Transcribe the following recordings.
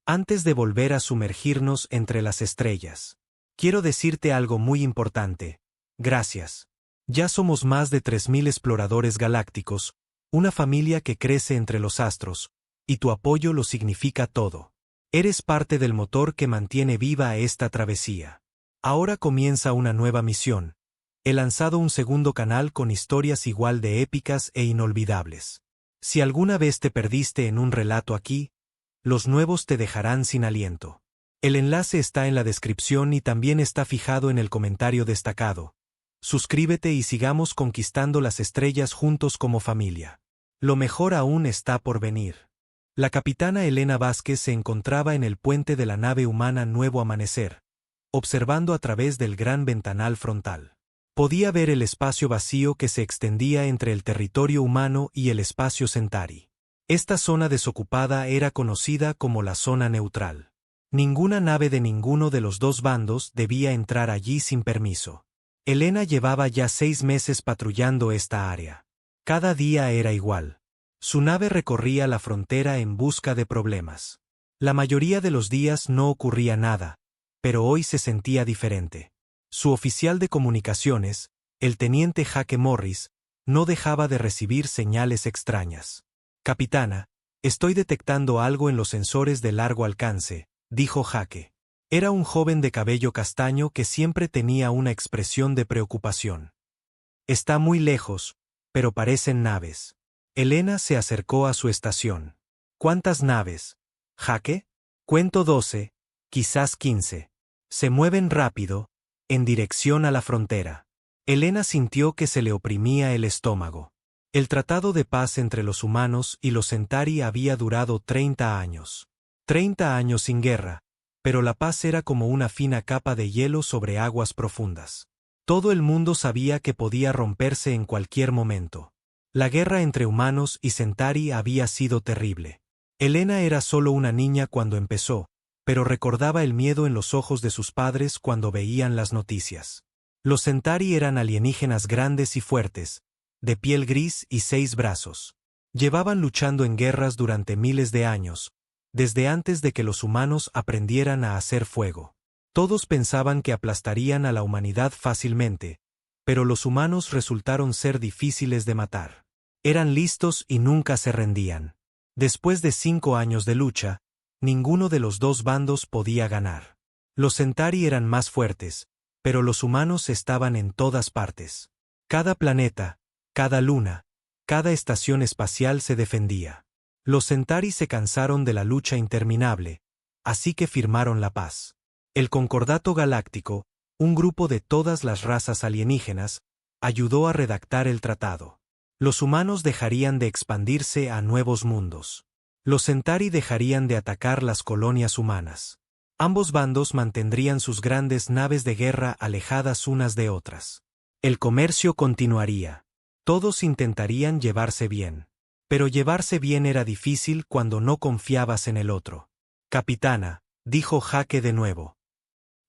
Antes de volver a sumergirnos entre las estrellas, quiero decirte algo muy importante. Gracias. Ya somos más de 3000 exploradores galácticos, una familia que crece entre los astros, y tu apoyo lo significa todo. Eres parte del motor que mantiene viva esta travesía. Ahora comienza una nueva misión. He lanzado un segundo canal con historias igual de épicas e inolvidables. Si alguna vez te perdiste en un relato aquí, los nuevos te dejarán sin aliento. El enlace está en la descripción y también está fijado en el comentario destacado. Suscríbete y sigamos conquistando las estrellas juntos como familia. Lo mejor aún está por venir. La capitana Elena Vázquez se encontraba en el puente de la nave humana Nuevo Amanecer, observando a través del gran ventanal frontal. Podía ver el espacio vacío que se extendía entre el territorio humano y el espacio Centauri. Esta zona desocupada era conocida como la zona neutral. Ninguna nave de ninguno de los dos bandos debía entrar allí sin permiso. Elena llevaba ya 6 meses patrullando esta área. Cada día era igual. Su nave recorría la frontera en busca de problemas. La mayoría de los días no ocurría nada, pero hoy se sentía diferente. Su oficial de comunicaciones, el teniente Jake Morris, no dejaba de recibir señales extrañas. «Capitana, estoy detectando algo en los sensores de largo alcance», dijo Jake. Era un joven de cabello castaño que siempre tenía una expresión de preocupación. «Está muy lejos, pero parecen naves». Elena se acercó a su estación. «¿Cuántas naves, Jake?» «Cuento 12, quizás 15. Se mueven rápido, en dirección a la frontera». Elena sintió que se le oprimía el estómago. El tratado de paz entre los humanos y los Centauri había durado 30 años. 30 años sin guerra, pero la paz era como una fina capa de hielo sobre aguas profundas. Todo el mundo sabía que podía romperse en cualquier momento. La guerra entre humanos y Centauri había sido terrible. Elena era solo una niña cuando empezó, pero recordaba el miedo en los ojos de sus padres cuando veían las noticias. Los Centauri eran alienígenas grandes y fuertes, de piel gris y 6 brazos. Llevaban luchando en guerras durante miles de años, desde antes de que los humanos aprendieran a hacer fuego. Todos pensaban que aplastarían a la humanidad fácilmente, pero los humanos resultaron ser difíciles de matar. Eran listos y nunca se rendían. Después de 5 años de lucha, ninguno de los dos bandos podía ganar. Los Centauri eran más fuertes, pero los humanos estaban en todas partes. Cada planeta, cada luna, cada estación espacial se defendía. Los Centauri se cansaron de la lucha interminable, así que firmaron la paz. El Concordato Galáctico, un grupo de todas las razas alienígenas, ayudó a redactar el tratado. Los humanos dejarían de expandirse a nuevos mundos. Los Centauri dejarían de atacar las colonias humanas. Ambos bandos mantendrían sus grandes naves de guerra alejadas unas de otras. El comercio continuaría. Todos intentarían llevarse bien. Pero llevarse bien era difícil cuando no confiabas en el otro. «Capitana», dijo Jake de nuevo.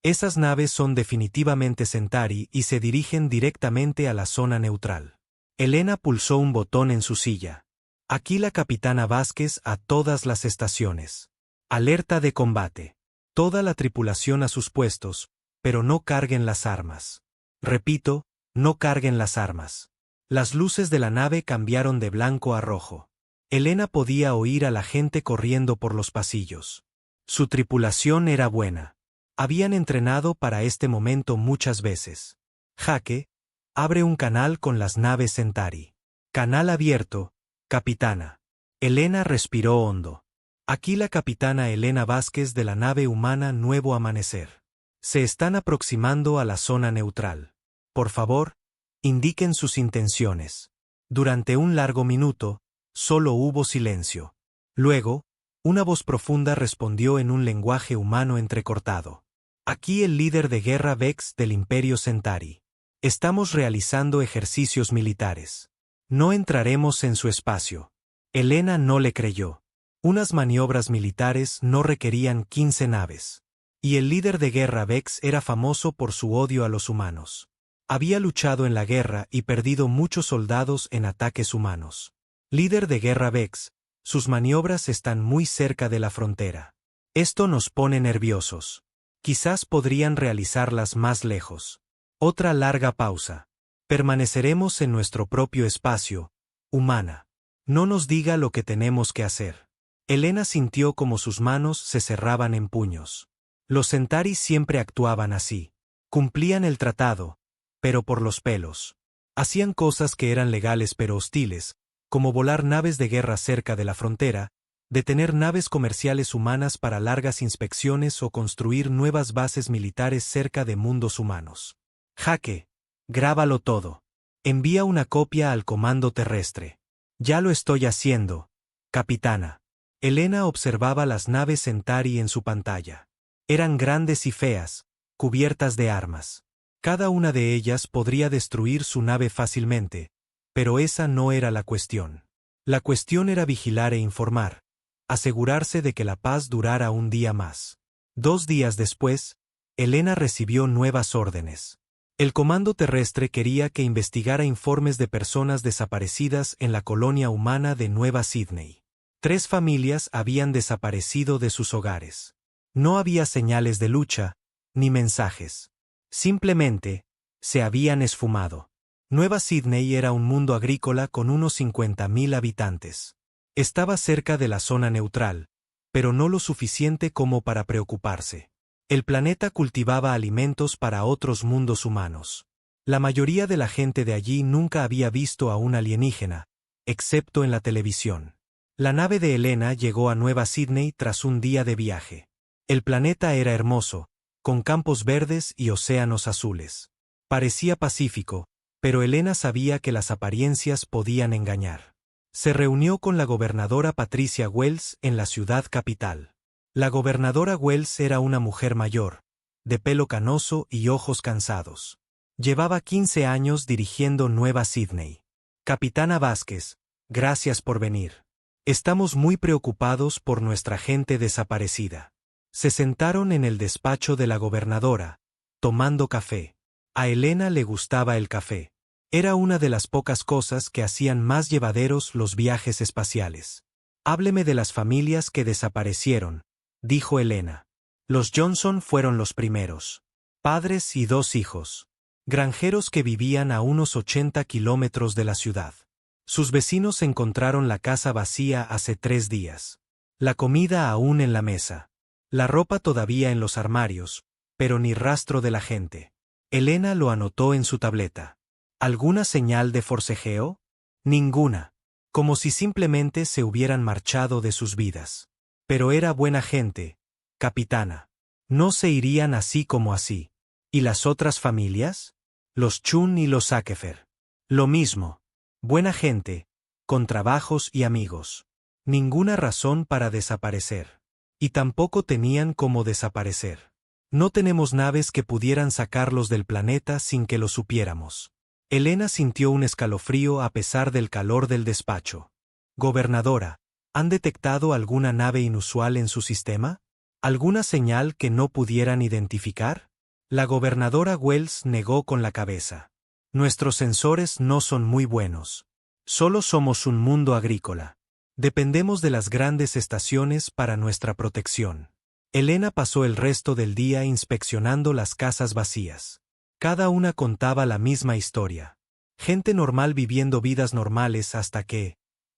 «Esas naves son definitivamente Centauri y se dirigen directamente a la zona neutral». Elena pulsó un botón en su silla. «Aquí la capitana Vázquez a todas las estaciones. Alerta de combate. Toda la tripulación a sus puestos, pero no carguen las armas. Repito, no carguen las armas». Las luces de la nave cambiaron de blanco a rojo. Elena podía oír a la gente corriendo por los pasillos. Su tripulación era buena. Habían entrenado para este momento muchas veces. «Jake, abre un canal con las naves Centauri». «Canal abierto, capitana». Elena respiró hondo. «Aquí la capitana Elena Vázquez de la nave humana Nuevo Amanecer. Se están aproximando a la zona neutral. Por favor, indiquen sus intenciones». Durante un largo minuto, solo hubo silencio. Luego, una voz profunda respondió en un lenguaje humano entrecortado. «Aquí el líder de guerra Vex del Imperio Centauri. Estamos realizando ejercicios militares. No entraremos en su espacio». Elena no le creyó. Unas maniobras militares no requerían 15 naves. Y el líder de guerra Vex era famoso por su odio a los humanos. Había luchado en la guerra y perdido muchos soldados en ataques humanos. Líder de guerra Vex, sus maniobras están muy cerca de la frontera. Esto nos pone nerviosos. Quizás podrían realizarlas más lejos. Otra larga pausa. Permaneceremos en nuestro propio espacio, humana. No nos diga lo que tenemos que hacer. Elena sintió como sus manos se cerraban en puños. Los Centauri siempre actuaban así. Cumplían el tratado, pero por los pelos. Hacían cosas que eran legales pero hostiles, como volar naves de guerra cerca de la frontera, detener naves comerciales humanas para largas inspecciones o construir nuevas bases militares cerca de mundos humanos. Jaque, grábalo todo. Envía una copia al comando terrestre. Ya lo estoy haciendo, capitana. Elena observaba las naves Centauri en su pantalla. Eran grandes y feas, cubiertas de armas. Cada una de ellas podría destruir su nave fácilmente, pero esa no era la cuestión. La cuestión era vigilar e informar, asegurarse de que la paz durara un día más. 2 días después, Elena recibió nuevas órdenes. El comando terrestre quería que investigara informes de personas desaparecidas en la colonia humana de Nueva Sydney. 3 familias habían desaparecido de sus hogares. No había señales de lucha, ni mensajes. Simplemente, se habían esfumado. Nueva Sydney era un mundo agrícola con unos 50.000 habitantes. Estaba cerca de la zona neutral, pero no lo suficiente como para preocuparse. El planeta cultivaba alimentos para otros mundos humanos. La mayoría de la gente de allí nunca había visto a un alienígena, excepto en la televisión. La nave de Elena llegó a Nueva Sydney tras un día de viaje. El planeta era hermoso, con campos verdes y océanos azules. Parecía pacífico, pero Elena sabía que las apariencias podían engañar. Se reunió con la gobernadora Patricia Wells en la ciudad capital. La gobernadora Wells era una mujer mayor, de pelo canoso y ojos cansados. Llevaba 15 años dirigiendo Nueva Sydney. Capitana Vázquez, gracias por venir. Estamos muy preocupados por nuestra gente desaparecida. Se sentaron en el despacho de la gobernadora, tomando café. A Elena le gustaba el café. Era una de las pocas cosas que hacían más llevaderos los viajes espaciales. Hábleme de las familias que desaparecieron, dijo Elena. Los Johnson fueron los primeros. Padres y 2 hijos. Granjeros que vivían a unos 80 kilómetros de la ciudad. Sus vecinos encontraron la casa vacía hace 3 días. La comida aún en la mesa. La ropa todavía en los armarios, pero ni rastro de la gente. Elena lo anotó en su tableta. ¿Alguna señal de forcejeo? Ninguna. Como si simplemente se hubieran marchado de sus vidas. Pero era buena gente, capitana. No se irían así como así. ¿Y las otras familias? Los Chun y los Sakefer. Lo mismo. Buena gente, con trabajos y amigos. Ninguna razón para desaparecer. Y tampoco tenían cómo desaparecer. No tenemos naves que pudieran sacarlos del planeta sin que lo supiéramos. Elena sintió un escalofrío a pesar del calor del despacho. Gobernadora, ¿han detectado alguna nave inusual en su sistema? ¿Alguna señal que no pudieran identificar? La gobernadora Wells negó con la cabeza. Nuestros sensores no son muy buenos. Solo somos un mundo agrícola. Dependemos de las grandes estaciones para nuestra protección. Elena pasó el resto del día inspeccionando las casas vacías. Cada una contaba la misma historia. Gente normal viviendo vidas normales hasta que,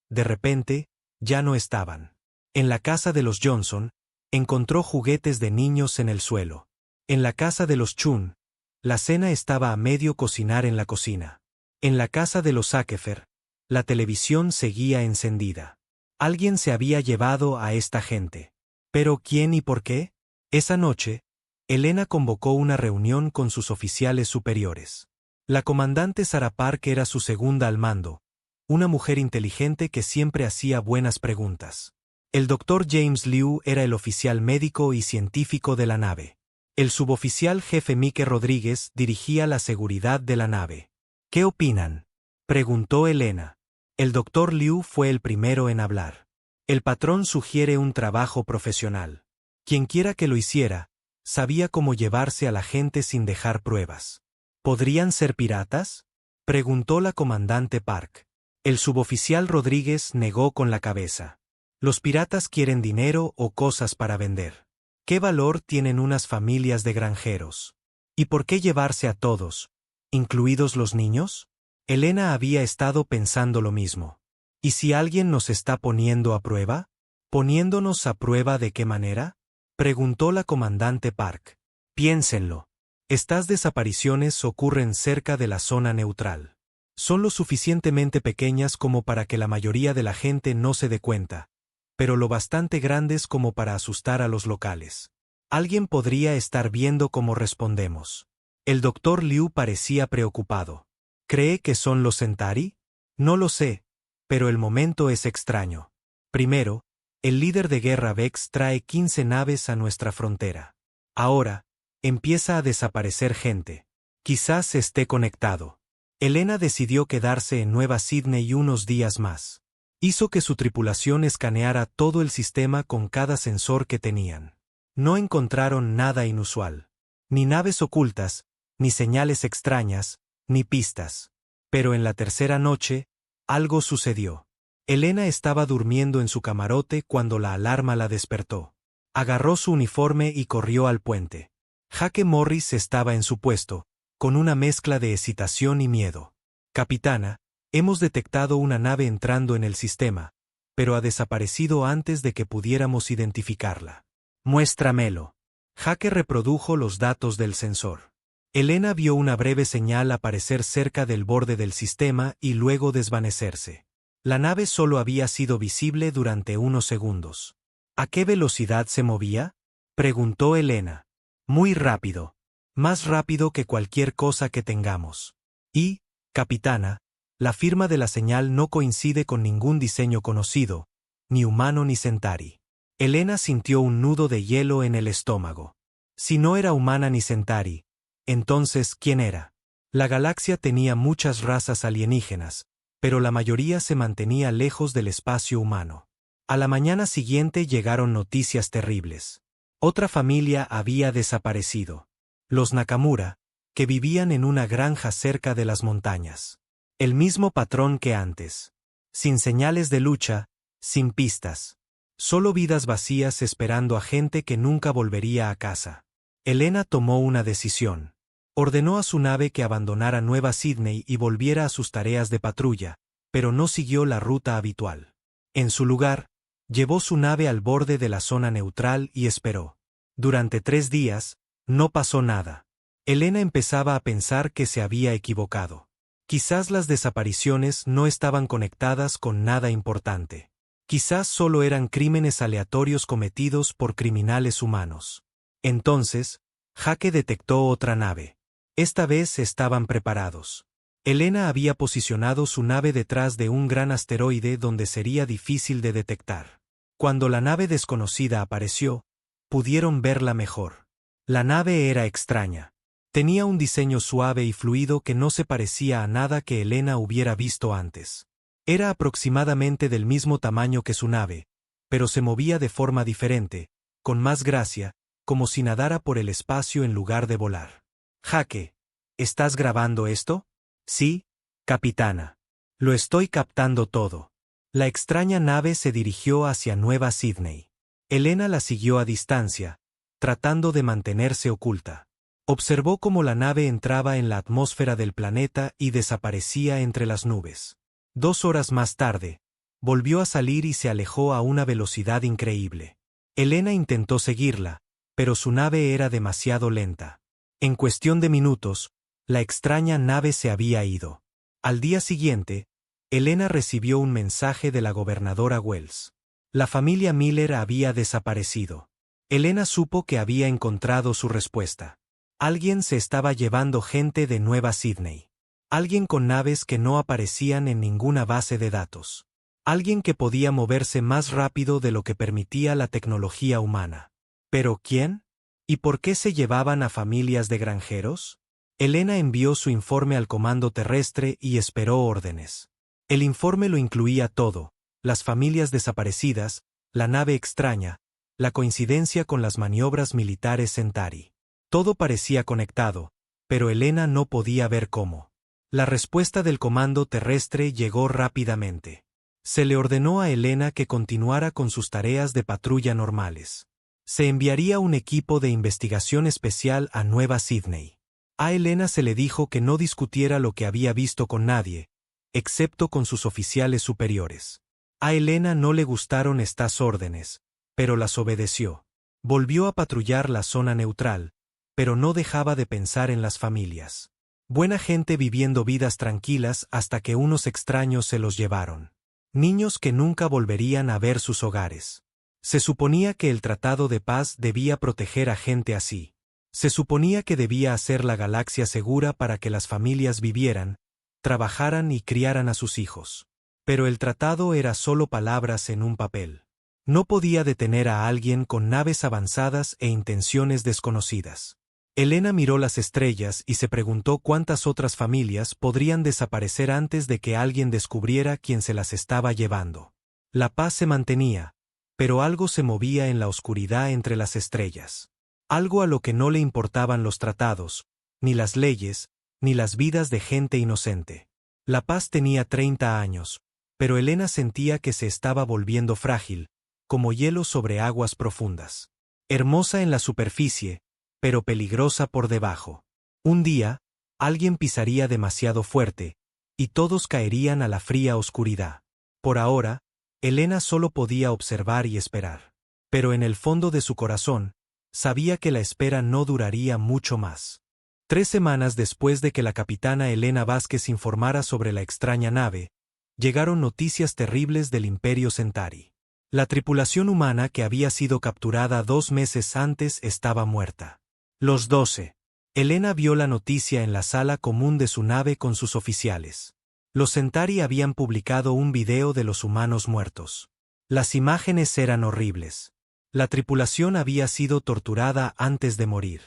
de repente, ya no estaban. En la casa de los Johnson, encontró juguetes de niños en el suelo. En la casa de los Chun, la cena estaba a medio cocinar en la cocina. En la casa de los Sakefer, la televisión seguía encendida. Alguien se había llevado a esta gente. ¿Pero quién y por qué? Esa noche, Elena convocó una reunión con sus oficiales superiores. La comandante Sarah Park era su segunda al mando, una mujer inteligente que siempre hacía buenas preguntas. El Dr. James Liu era el oficial médico y científico de la nave. El suboficial jefe Mike Rodríguez dirigía la seguridad de la nave. ¿Qué opinan?, preguntó Elena. El Dr. Liu fue el primero en hablar. El patrón sugiere un trabajo profesional. Quienquiera que lo hiciera, sabía cómo llevarse a la gente sin dejar pruebas. ¿Podrían ser piratas?, preguntó la comandante Park. El suboficial Rodríguez negó con la cabeza. Los piratas quieren dinero o cosas para vender. ¿Qué valor tienen unas familias de granjeros? ¿Y por qué llevarse a todos, incluidos los niños? Elena había estado pensando lo mismo. ¿Y si alguien nos está poniendo a prueba? ¿Poniéndonos a prueba de qué manera? Preguntó la comandante Park. Piénsenlo. Estas desapariciones ocurren cerca de la zona neutral. Son lo suficientemente pequeñas como para que la mayoría de la gente no se dé cuenta, pero lo bastante grandes como para asustar a los locales. Alguien podría estar viendo cómo respondemos. El doctor Liu parecía preocupado. ¿Cree que son los Centauri? No lo sé, pero el momento es extraño. Primero, el líder de guerra Vex trae 15 naves a nuestra frontera. Ahora, empieza a desaparecer gente. Quizás esté conectado. Elena decidió quedarse en Nueva Sydney unos días más. Hizo que su tripulación escaneara todo el sistema con cada sensor que tenían. No encontraron nada inusual. Ni naves ocultas, ni señales extrañas, ni pistas. Pero en la tercera noche, algo sucedió. Elena estaba durmiendo en su camarote cuando la alarma la despertó. Agarró su uniforme y corrió al puente. Jake Morris estaba en su puesto, con una mezcla de excitación y miedo. Capitana, hemos detectado una nave entrando en el sistema, pero ha desaparecido antes de que pudiéramos identificarla. Muéstramelo. Jake reprodujo los datos del sensor. Elena vio una breve señal aparecer cerca del borde del sistema y luego desvanecerse. La nave solo había sido visible durante unos segundos. ¿A qué velocidad se movía? Preguntó Elena. Muy rápido. Más rápido que cualquier cosa que tengamos. Y, capitana, la firma de la señal no coincide con ningún diseño conocido, ni humano ni Centauri. Elena sintió un nudo de hielo en el estómago. Si no era humana ni Centauri, entonces, ¿quién era? La galaxia tenía muchas razas alienígenas, pero la mayoría se mantenía lejos del espacio humano. A la mañana siguiente llegaron noticias terribles. Otra familia había desaparecido. Los Nakamura, que vivían en una granja cerca de las montañas. El mismo patrón que antes. Sin señales de lucha, sin pistas. Solo vidas vacías esperando a gente que nunca volvería a casa. Elena tomó una decisión. Ordenó a su nave que abandonara Nueva Sydney y volviera a sus tareas de patrulla, pero no siguió la ruta habitual. En su lugar, llevó su nave al borde de la zona neutral y esperó. Durante 3 días, no pasó nada. Elena empezaba a pensar que se había equivocado. Quizás las desapariciones no estaban conectadas con nada importante. Quizás solo eran crímenes aleatorios cometidos por criminales humanos. Entonces, Jake detectó otra nave. Esta vez estaban preparados. Elena había posicionado su nave detrás de un gran asteroide donde sería difícil de detectar. Cuando la nave desconocida apareció, pudieron verla mejor. La nave era extraña. Tenía un diseño suave y fluido que no se parecía a nada que Elena hubiera visto antes. Era aproximadamente del mismo tamaño que su nave, pero se movía de forma diferente, con más gracia, como si nadara por el espacio en lugar de volar. Jake, ¿estás grabando esto? Sí, capitana. Lo estoy captando todo. La extraña nave se dirigió hacia Nueva Sydney. Elena la siguió a distancia, tratando de mantenerse oculta. Observó cómo la nave entraba en la atmósfera del planeta y desaparecía entre las nubes. 2 horas más tarde, volvió a salir y se alejó a una velocidad increíble. Elena intentó seguirla, pero su nave era demasiado lenta. En cuestión de minutos, la extraña nave se había ido. Al día siguiente, Elena recibió un mensaje de la gobernadora Wells. La familia Miller había desaparecido. Elena supo que había encontrado su respuesta. Alguien se estaba llevando gente de Nueva Sydney. Alguien con naves que no aparecían en ninguna base de datos. Alguien que podía moverse más rápido de lo que permitía la tecnología humana. ¿Pero quién? ¿Y por qué se llevaban a familias de granjeros? Elena envió su informe al comando terrestre y esperó órdenes. El informe lo incluía todo: las familias desaparecidas, la nave extraña, la coincidencia con las maniobras militares Centauri. Todo parecía conectado, pero Elena no podía ver cómo. La respuesta del comando terrestre llegó rápidamente. Se le ordenó a Elena que continuara con sus tareas de patrulla normales. Se enviaría un equipo de investigación especial a Nueva Sydney. A Elena se le dijo que no discutiera lo que había visto con nadie, excepto con sus oficiales superiores. A Elena no le gustaron estas órdenes, pero las obedeció. Volvió a patrullar la zona neutral, pero no dejaba de pensar en las familias. Buena gente viviendo vidas tranquilas hasta que unos extraños se los llevaron. Niños que nunca volverían a ver sus hogares. Se suponía que el Tratado de Paz debía proteger a gente así. Se suponía que debía hacer la galaxia segura para que las familias vivieran, trabajaran y criaran a sus hijos. Pero el tratado era solo palabras en un papel. No podía detener a alguien con naves avanzadas e intenciones desconocidas. Elena miró las estrellas y se preguntó cuántas otras familias podrían desaparecer antes de que alguien descubriera quién se las estaba llevando. La paz se mantenía, pero algo se movía en la oscuridad entre las estrellas. Algo a lo que no le importaban los tratados, ni las leyes, ni las vidas de gente inocente. La paz tenía 30 años, pero Elena sentía que se estaba volviendo frágil, como hielo sobre aguas profundas. Hermosa en la superficie, pero peligrosa por debajo. Un día, alguien pisaría demasiado fuerte, y todos caerían a la fría oscuridad. Por ahora, Elena solo podía observar y esperar. Pero en el fondo de su corazón, sabía que la espera no duraría mucho más. 3 semanas después de que la capitana Elena Vázquez informara sobre la extraña nave, llegaron noticias terribles del Imperio Centauri. La tripulación humana que había sido capturada 2 meses antes estaba muerta. Los 12. Elena vio la noticia en la sala común de su nave con sus oficiales. Los Centauri habían publicado un video de los humanos muertos. Las imágenes eran horribles. La tripulación había sido torturada antes de morir.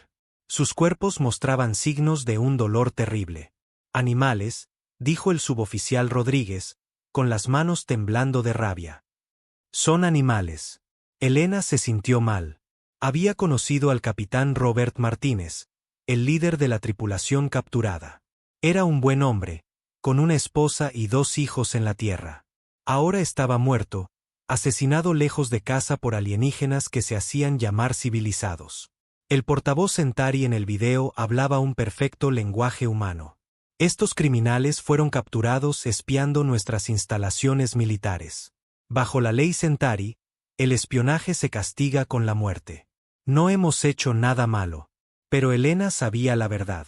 Sus cuerpos mostraban signos de un dolor terrible. Animales, dijo el suboficial Rodríguez, con las manos temblando de rabia. Son animales. Elena se sintió mal. Había conocido al capitán Robert Martínez, el líder de la tripulación capturada. Era un buen hombre, con una esposa y 2 hijos en la Tierra. Ahora estaba muerto, asesinado lejos de casa por alienígenas que se hacían llamar civilizados. El portavoz Centauri en el video hablaba un perfecto lenguaje humano. Estos criminales fueron capturados espiando nuestras instalaciones militares. Bajo la ley Centauri, el espionaje se castiga con la muerte. No hemos hecho nada malo. Pero Elena sabía la verdad.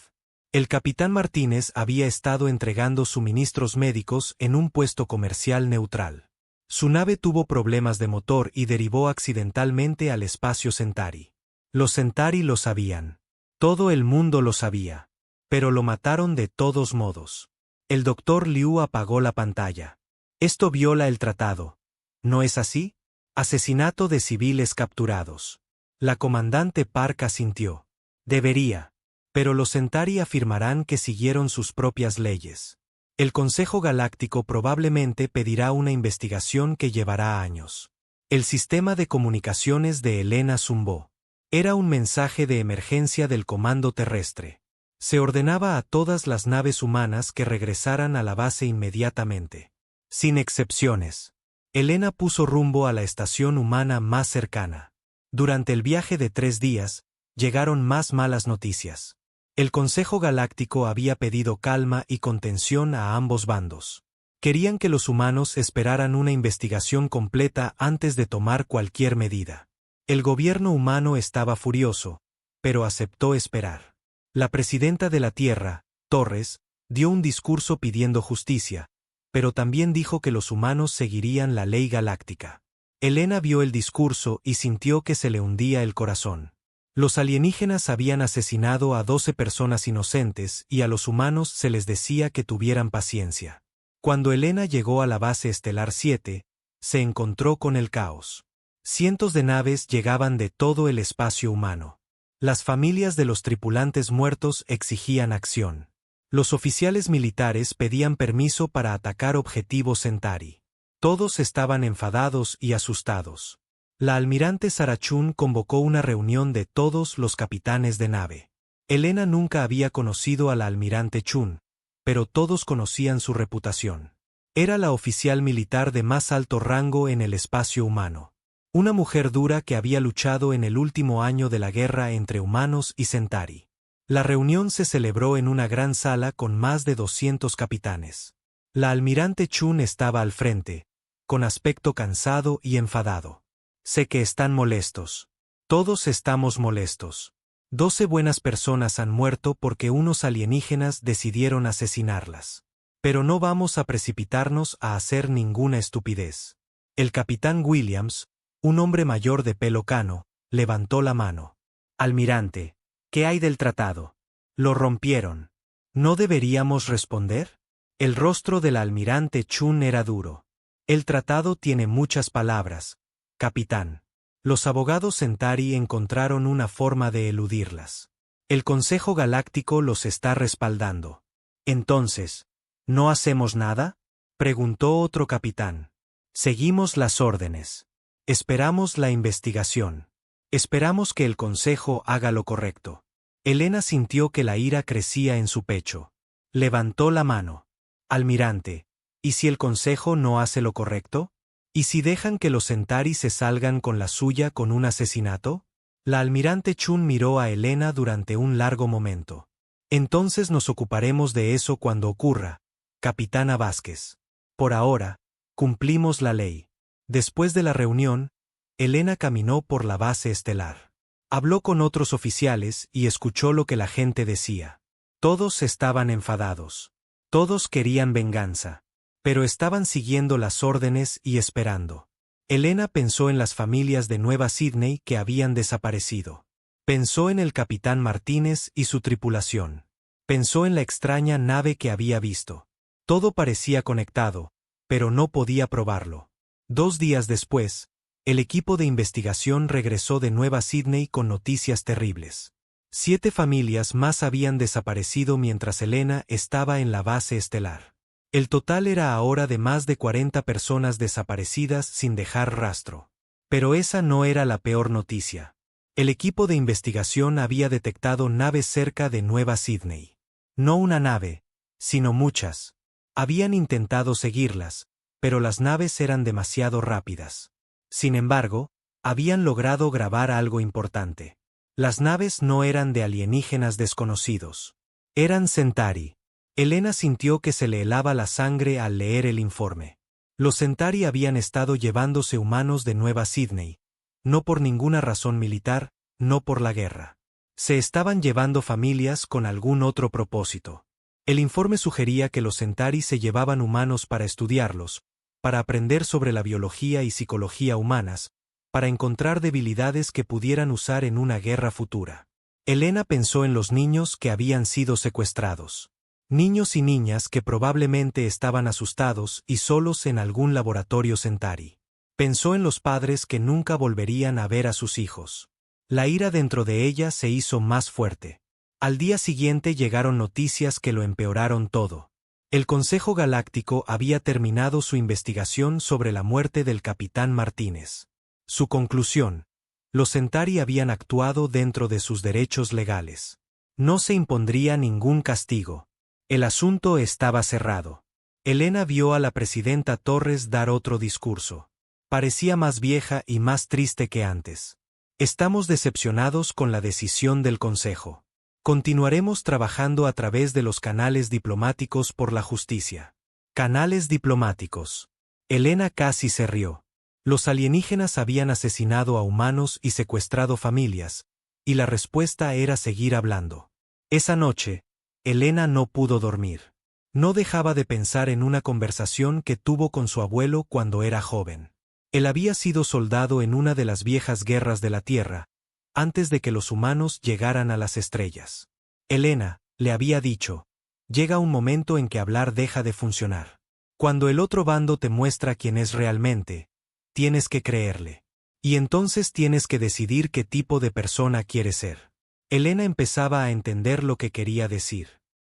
El capitán Martínez había estado entregando suministros médicos en un puesto comercial neutral. Su nave tuvo problemas de motor y derivó accidentalmente al espacio Centauri. Los Centauri lo sabían. Todo el mundo lo sabía. Pero lo mataron de todos modos. El Dr. Liu apagó la pantalla. Esto viola el tratado. ¿No es así? Asesinato de civiles capturados. La comandante Park asintió. Debería. Pero los Centauri afirmarán que siguieron sus propias leyes. El Consejo Galáctico probablemente pedirá una investigación que llevará años. El sistema de comunicaciones de Elena zumbó. Era un mensaje de emergencia del comando terrestre. Se ordenaba a todas las naves humanas que regresaran a la base inmediatamente. Sin excepciones. Elena puso rumbo a la estación humana más cercana. Durante el viaje de 3 días, llegaron más malas noticias. El Consejo Galáctico había pedido calma y contención a ambos bandos. Querían que los humanos esperaran una investigación completa antes de tomar cualquier medida. El gobierno humano estaba furioso, pero aceptó esperar. La presidenta de la Tierra, Torres, dio un discurso pidiendo justicia, pero también dijo que los humanos seguirían la ley galáctica. Elena vio el discurso y sintió que se le hundía el corazón. Los alienígenas habían asesinado a 12 personas inocentes y a los humanos se les decía que tuvieran paciencia. Cuando Elena llegó a la base estelar 7, se encontró con el caos. Cientos de naves llegaban de todo el espacio humano. Las familias de los tripulantes muertos exigían acción. Los oficiales militares pedían permiso para atacar objetivos Centauri. Todos estaban enfadados y asustados. La almirante Sarachun convocó una reunión de todos los capitanes de nave. Elena nunca había conocido a la almirante Chun, pero todos conocían su reputación. Era la oficial militar de más alto rango en el espacio humano. Una mujer dura que había luchado en el último año de la guerra entre humanos y Centauri. La reunión se celebró en una gran sala con más de 200 capitanes. La almirante Chun estaba al frente, con aspecto cansado y enfadado. Sé que están molestos. Todos estamos molestos. 12 buenas personas han muerto porque unos alienígenas decidieron asesinarlas. Pero no vamos a precipitarnos a hacer ninguna estupidez. El capitán Williams, un hombre mayor de pelo cano, levantó la mano. Almirante, ¿qué hay del tratado? Lo rompieron. ¿No deberíamos responder? El rostro del almirante Chun era duro. El tratado tiene muchas palabras, capitán. Los abogados Centauri encontraron una forma de eludirlas. El Consejo Galáctico los está respaldando. Entonces, ¿no hacemos nada? Preguntó otro capitán. Seguimos las órdenes. Esperamos la investigación. Esperamos que el Consejo haga lo correcto. Elena sintió que la ira crecía en su pecho. Levantó la mano. Almirante, ¿y si el Consejo no hace lo correcto? ¿Y si dejan que los Centauri se salgan con la suya con un asesinato? La almirante Chun miró a Elena durante un largo momento. Entonces nos ocuparemos de eso cuando ocurra, capitana Vázquez. Por ahora, cumplimos la ley. Después de la reunión, Elena caminó por la base estelar. Habló con otros oficiales y escuchó lo que la gente decía. Todos estaban enfadados. Todos querían venganza. Pero estaban siguiendo las órdenes y esperando. Elena pensó en las familias de Nueva Sydney que habían desaparecido. Pensó en el capitán Martínez y su tripulación. Pensó en la extraña nave que había visto. Todo parecía conectado, pero no podía probarlo. 2 días después, el equipo de investigación regresó de Nueva Sydney con noticias terribles. 7 familias más habían desaparecido mientras Elena estaba en la base estelar. El total era ahora de más de 40 personas desaparecidas sin dejar rastro. Pero esa no era la peor noticia. El equipo de investigación había detectado naves cerca de Nueva Sydney. No una nave, sino muchas. Habían intentado seguirlas, pero las naves eran demasiado rápidas. Sin embargo, habían logrado grabar algo importante. Las naves no eran de alienígenas desconocidos. Eran Centauri. Elena sintió que se le helaba la sangre al leer el informe. Los Centauri habían estado llevándose humanos de Nueva Sydney, no por ninguna razón militar, no por la guerra. Se estaban llevando familias con algún otro propósito. El informe sugería que los Centauri se llevaban humanos para estudiarlos, para aprender sobre la biología y psicología humanas, para encontrar debilidades que pudieran usar en una guerra futura. Elena pensó en los niños que habían sido secuestrados. Niños y niñas que probablemente estaban asustados y solos en algún laboratorio Centauri. Pensó en los padres que nunca volverían a ver a sus hijos. La ira dentro de ella se hizo más fuerte. Al día siguiente llegaron noticias que lo empeoraron todo. El Consejo Galáctico había terminado su investigación sobre la muerte del capitán Martínez. Su conclusión: los Centauri habían actuado dentro de sus derechos legales. No se impondría ningún castigo. El asunto estaba cerrado. Elena vio a la presidenta Torres dar otro discurso. Parecía más vieja y más triste que antes. Estamos decepcionados con la decisión del Consejo. Continuaremos trabajando a través de los canales diplomáticos por la justicia. Canales diplomáticos. Elena casi se rió. Los alienígenas habían asesinado a humanos y secuestrado familias, y la respuesta era seguir hablando. Esa noche, Elena no pudo dormir. No dejaba de pensar en una conversación que tuvo con su abuelo cuando era joven. Él había sido soldado en una de las viejas guerras de la Tierra, antes de que los humanos llegaran a las estrellas. Elena, le había dicho, llega un momento en que hablar deja de funcionar. Cuando el otro bando te muestra quién es realmente, tienes que creerle. Y entonces tienes que decidir qué tipo de persona quieres ser. Elena empezaba a entender lo que quería decir.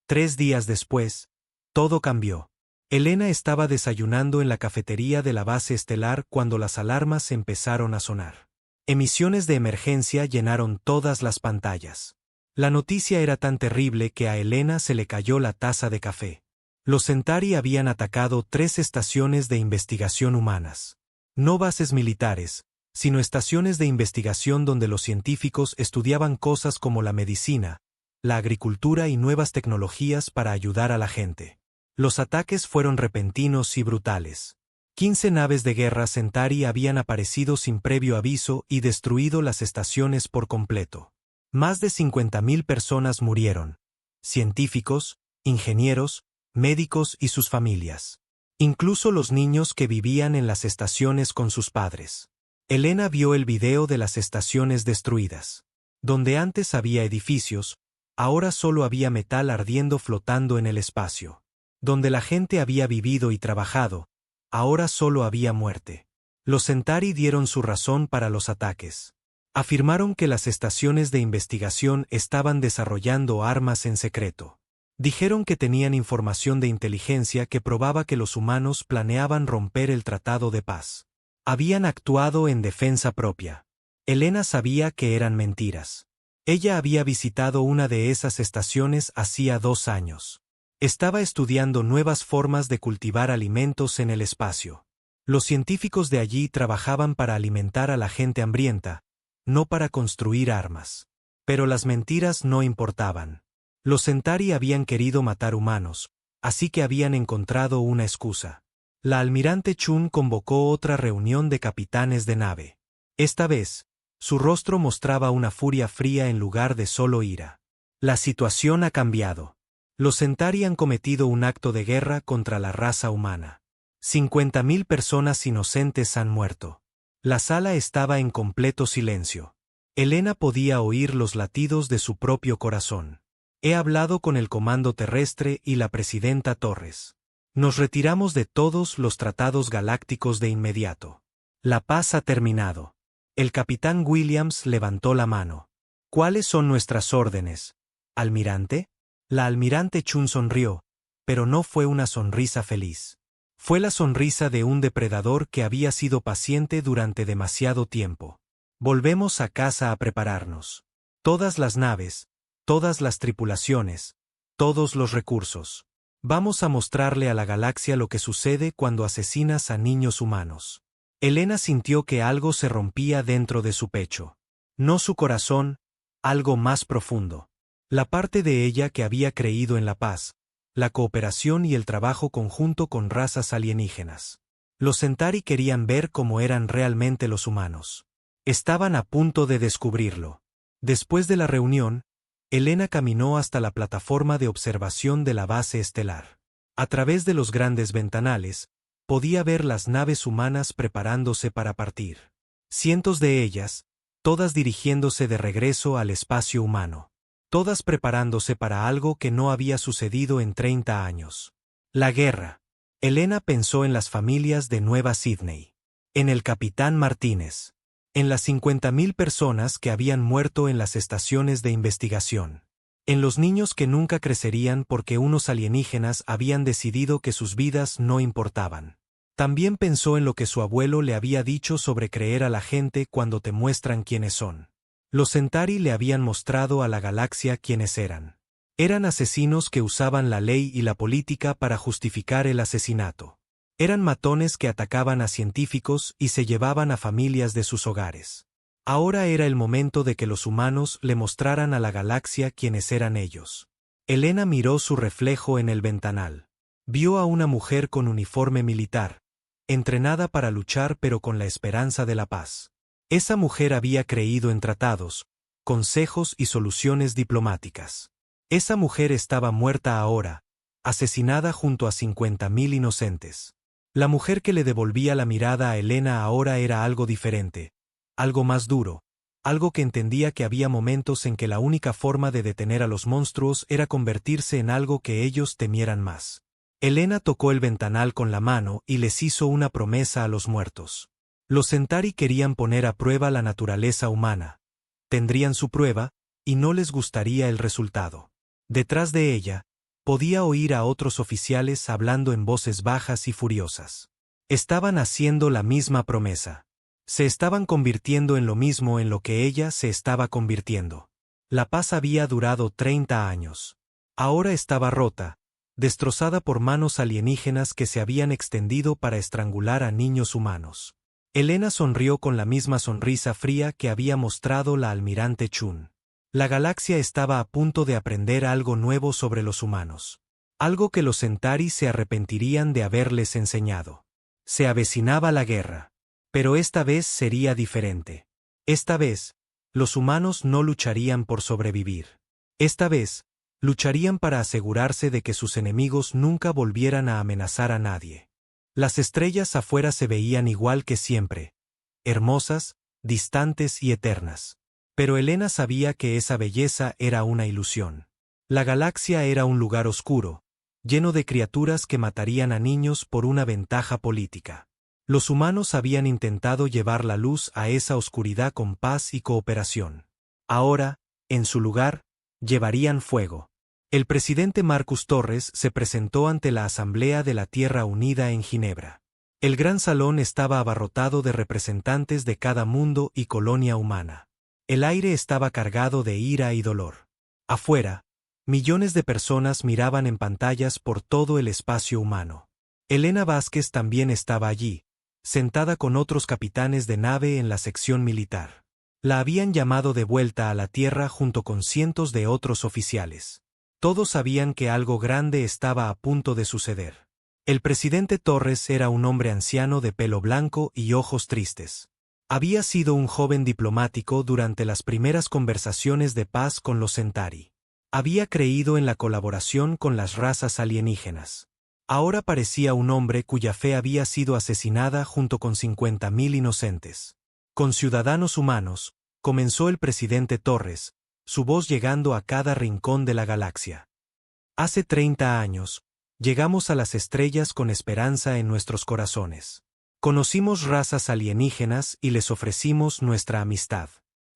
3 días después, todo cambió. Elena estaba desayunando en la cafetería de la base estelar cuando las alarmas empezaron a sonar. Emisiones de emergencia llenaron todas las pantallas. La noticia era tan terrible que a Elena se le cayó la taza de café. Los Centauri habían atacado 3 estaciones de investigación humanas. No bases militares, sino estaciones de investigación donde los científicos estudiaban cosas como la medicina, la agricultura y nuevas tecnologías para ayudar a la gente. Los ataques fueron repentinos y brutales. 15 naves de guerra Centauri habían aparecido sin previo aviso y destruido las estaciones por completo. Más de 50.000 personas murieron. Científicos, ingenieros, médicos y sus familias. Incluso los niños que vivían en las estaciones con sus padres. Elena vio el video de las estaciones destruidas. Donde antes había edificios, ahora solo había metal ardiendo flotando en el espacio. Donde la gente había vivido y trabajado, ahora solo había muerte. Los Centauri dieron su razón para los ataques. Afirmaron que las estaciones de investigación estaban desarrollando armas en secreto. Dijeron que tenían información de inteligencia que probaba que los humanos planeaban romper el tratado de paz. Habían actuado en defensa propia. Elena sabía que eran mentiras. Ella había visitado una de esas estaciones hacía 2 años. Estaba estudiando nuevas formas de cultivar alimentos en el espacio. Los científicos de allí trabajaban para alimentar a la gente hambrienta, no para construir armas. Pero las mentiras no importaban. Los Centauri habían querido matar humanos, así que habían encontrado una excusa. La almirante Chun convocó otra reunión de capitanes de nave. Esta vez, su rostro mostraba una furia fría en lugar de solo ira. La situación ha cambiado. Los Centauri han cometido un acto de guerra contra la raza humana. 50.000 personas inocentes han muerto. La sala estaba en completo silencio. Elena podía oír los latidos de su propio corazón. He hablado con el comando terrestre y la presidenta Torres. Nos retiramos de todos los tratados galácticos de inmediato. La paz ha terminado. El capitán Williams levantó la mano. ¿Cuáles son nuestras órdenes, almirante? La almirante Chun sonrió, pero no fue una sonrisa feliz. Fue la sonrisa de un depredador que había sido paciente durante demasiado tiempo. Volvemos a casa a prepararnos. Todas las naves, todas las tripulaciones, todos los recursos. Vamos a mostrarle a la galaxia lo que sucede cuando asesinas a niños humanos. Elena sintió que algo se rompía dentro de su pecho. No su corazón, algo más profundo. La parte de ella que había creído en la paz, la cooperación y el trabajo conjunto con razas alienígenas. Los Centauri querían ver cómo eran realmente los humanos. Estaban a punto de descubrirlo. Después de la reunión, Elena caminó hasta la plataforma de observación de la base estelar. A través de los grandes ventanales, podía ver las naves humanas preparándose para partir. Cientos de ellas, todas dirigiéndose de regreso al espacio humano. Todas preparándose para algo que no había sucedido en 30 años. La guerra. Elena pensó en las familias de Nueva Sydney. En el capitán Martínez. En las 50.000 personas que habían muerto en las estaciones de investigación. En los niños que nunca crecerían porque unos alienígenas habían decidido que sus vidas no importaban. También pensó en lo que su abuelo le había dicho sobre creer a la gente cuando te muestran quiénes son. Los Centauri le habían mostrado a la galaxia quiénes eran. Eran asesinos que usaban la ley y la política para justificar el asesinato. Eran matones que atacaban a científicos y se llevaban a familias de sus hogares. Ahora era el momento de que los humanos le mostraran a la galaxia quiénes eran ellos. Elena miró su reflejo en el ventanal. Vio a una mujer con uniforme militar, entrenada para luchar pero con la esperanza de la paz. Esa mujer había creído en tratados, consejos y soluciones diplomáticas. Esa mujer estaba muerta ahora, asesinada junto a 50.000 inocentes. La mujer que le devolvía la mirada a Elena ahora era algo diferente, algo más duro, algo que entendía que había momentos en que la única forma de detener a los monstruos era convertirse en algo que ellos temieran más. Elena tocó el ventanal con la mano y les hizo una promesa a los muertos. Los Centauri querían poner a prueba la naturaleza humana. Tendrían su prueba, y no les gustaría el resultado. Detrás de ella, podía oír a otros oficiales hablando en voces bajas y furiosas. Estaban haciendo la misma promesa. Se estaban convirtiendo en lo mismo en lo que ella se estaba convirtiendo. La paz había durado 30 años. Ahora estaba rota, destrozada por manos alienígenas que se habían extendido para estrangular a niños humanos. Elena sonrió con la misma sonrisa fría que había mostrado la almirante Chun. La galaxia estaba a punto de aprender algo nuevo sobre los humanos. Algo que los Centauri se arrepentirían de haberles enseñado. Se avecinaba la guerra. Pero esta vez sería diferente. Esta vez, los humanos no lucharían por sobrevivir. Esta vez, lucharían para asegurarse de que sus enemigos nunca volvieran a amenazar a nadie. Las estrellas afuera se veían igual que siempre, hermosas, distantes y eternas. Pero Elena sabía que esa belleza era una ilusión. La galaxia era un lugar oscuro, lleno de criaturas que matarían a niños por una ventaja política. Los humanos habían intentado llevar la luz a esa oscuridad con paz y cooperación. Ahora, en su lugar, llevarían fuego. El presidente Marcus Torres se presentó ante la Asamblea de la Tierra Unida en Ginebra. El gran salón estaba abarrotado de representantes de cada mundo y colonia humana. El aire estaba cargado de ira y dolor. Afuera, millones de personas miraban en pantallas por todo el espacio humano. Elena Vázquez también estaba allí, sentada con otros capitanes de nave en la sección militar. La habían llamado de vuelta a la Tierra junto con cientos de otros oficiales. Todos sabían que algo grande estaba a punto de suceder. El presidente Torres era un hombre anciano de pelo blanco y ojos tristes. Había sido un joven diplomático durante las primeras conversaciones de paz con los Centauri. Había creído en la colaboración con las razas alienígenas. Ahora parecía un hombre cuya fe había sido asesinada junto con 50.000 inocentes. Con ciudadanos humanos, comenzó el presidente Torres, su voz llegando a cada rincón de la galaxia. Hace 30 años, llegamos a las estrellas con esperanza en nuestros corazones. Conocimos razas alienígenas y les ofrecimos nuestra amistad.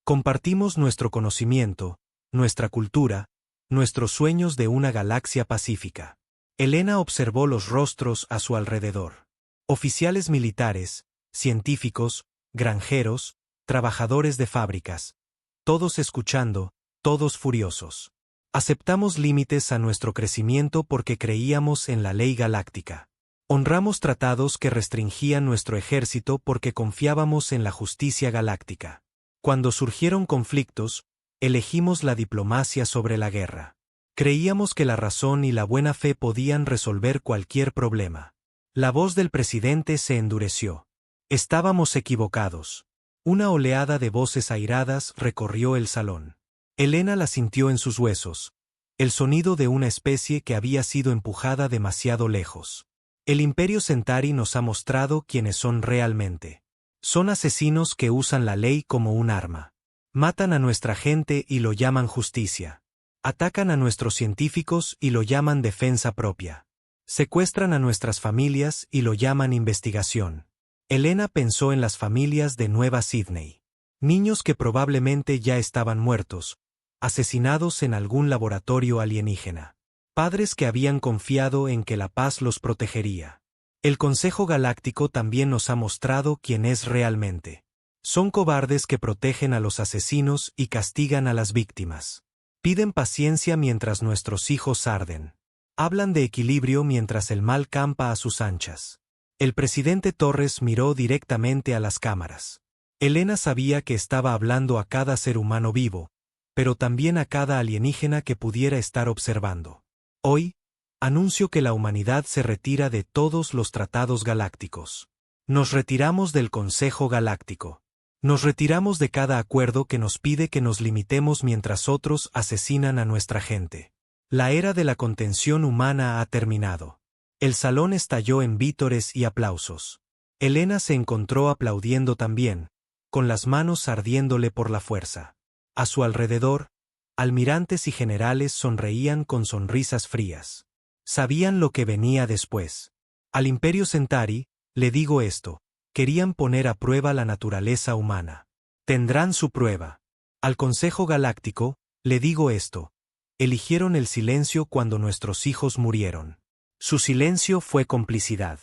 Compartimos nuestro conocimiento, nuestra cultura, nuestros sueños de una galaxia pacífica. Elena observó los rostros a su alrededor. Oficiales militares, científicos, granjeros, trabajadores de fábricas. Todos escuchando, todos furiosos. Aceptamos límites a nuestro crecimiento porque creíamos en la ley galáctica. Honramos tratados que restringían nuestro ejército porque confiábamos en la justicia galáctica. Cuando surgieron conflictos, elegimos la diplomacia sobre la guerra. Creíamos que la razón y la buena fe podían resolver cualquier problema. La voz del presidente se endureció. Estábamos equivocados. Una oleada de voces airadas recorrió el salón. Elena la sintió en sus huesos. El sonido de una especie que había sido empujada demasiado lejos. El Imperio Centauri nos ha mostrado quiénes son realmente. Son asesinos que usan la ley como un arma. Matan a nuestra gente y lo llaman justicia. Atacan a nuestros científicos y lo llaman defensa propia. Secuestran a nuestras familias y lo llaman investigación. Elena pensó en las familias de Nueva Sydney. Niños que probablemente ya estaban muertos, asesinados en algún laboratorio alienígena. Padres que habían confiado en que la paz los protegería. El Consejo Galáctico también nos ha mostrado quién es realmente. Son cobardes que protegen a los asesinos y castigan a las víctimas. Piden paciencia mientras nuestros hijos arden. Hablan de equilibrio mientras el mal campa a sus anchas. El presidente Torres miró directamente a las cámaras. Elena sabía que estaba hablando a cada ser humano vivo, pero también a cada alienígena que pudiera estar observando. Hoy, anuncio que la humanidad se retira de todos los tratados galácticos. Nos retiramos del Consejo Galáctico. Nos retiramos de cada acuerdo que nos pide que nos limitemos mientras otros asesinan a nuestra gente. La era de la contención humana ha terminado. El salón estalló en vítores y aplausos. Elena se encontró aplaudiendo también, con las manos ardiéndole por la fuerza. A su alrededor, almirantes y generales sonreían con sonrisas frías. Sabían lo que venía después. Al Imperio Centauri, le digo esto, querían poner a prueba la naturaleza humana. Tendrán su prueba. Al Consejo Galáctico, le digo esto, eligieron el silencio cuando nuestros hijos murieron. Su silencio fue complicidad.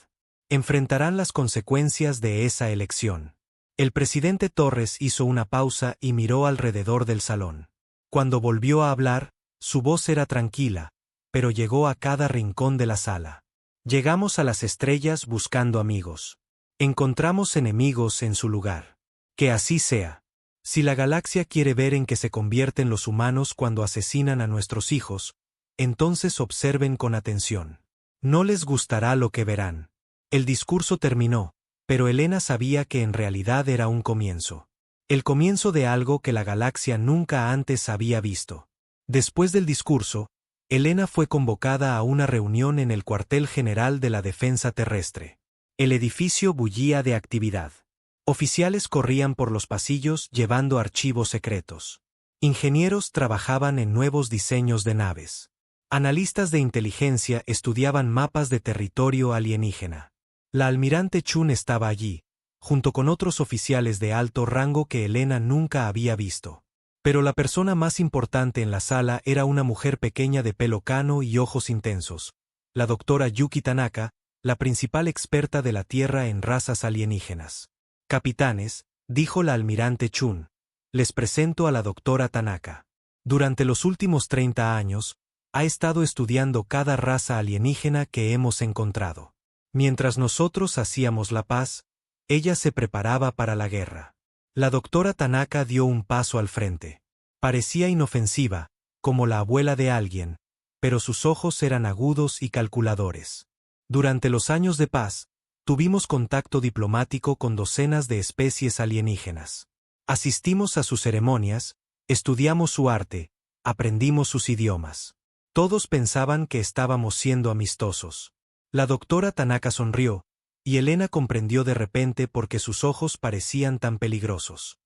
Enfrentarán las consecuencias de esa elección. El presidente Torres hizo una pausa y miró alrededor del salón. Cuando volvió a hablar, su voz era tranquila, pero llegó a cada rincón de la sala. Llegamos a las estrellas buscando amigos. Encontramos enemigos en su lugar. Que así sea. Si la galaxia quiere ver en qué se convierten los humanos cuando asesinan a nuestros hijos, entonces observen con atención. No les gustará lo que verán. El discurso terminó, pero Helena sabía que en realidad era un comienzo. El comienzo de algo que la galaxia nunca antes había visto. Después del discurso, Helena fue convocada a una reunión en el cuartel general de la Defensa Terrestre. El edificio bullía de actividad. Oficiales corrían por los pasillos llevando archivos secretos. Ingenieros trabajaban en nuevos diseños de naves. Analistas de inteligencia estudiaban mapas de territorio alienígena. La almirante Chun estaba allí, junto con otros oficiales de alto rango que Helena nunca había visto. Pero la persona más importante en la sala era una mujer pequeña de pelo cano y ojos intensos, la doctora Yuki Tanaka, la principal experta de la Tierra en razas alienígenas. Capitanes, dijo la almirante Chun, les presento a la doctora Tanaka. Durante los últimos 30 años, ha estado estudiando cada raza alienígena que hemos encontrado. Mientras nosotros hacíamos la paz, ella se preparaba para la guerra. La doctora Tanaka dio un paso al frente. Parecía inofensiva, como la abuela de alguien, pero sus ojos eran agudos y calculadores. Durante los años de paz, tuvimos contacto diplomático con docenas de especies alienígenas. Asistimos a sus ceremonias, estudiamos su arte, aprendimos sus idiomas. Todos pensaban que estábamos siendo amistosos. La doctora Tanaka sonrió, y Helena comprendió de repente por qué sus ojos parecían tan peligrosos.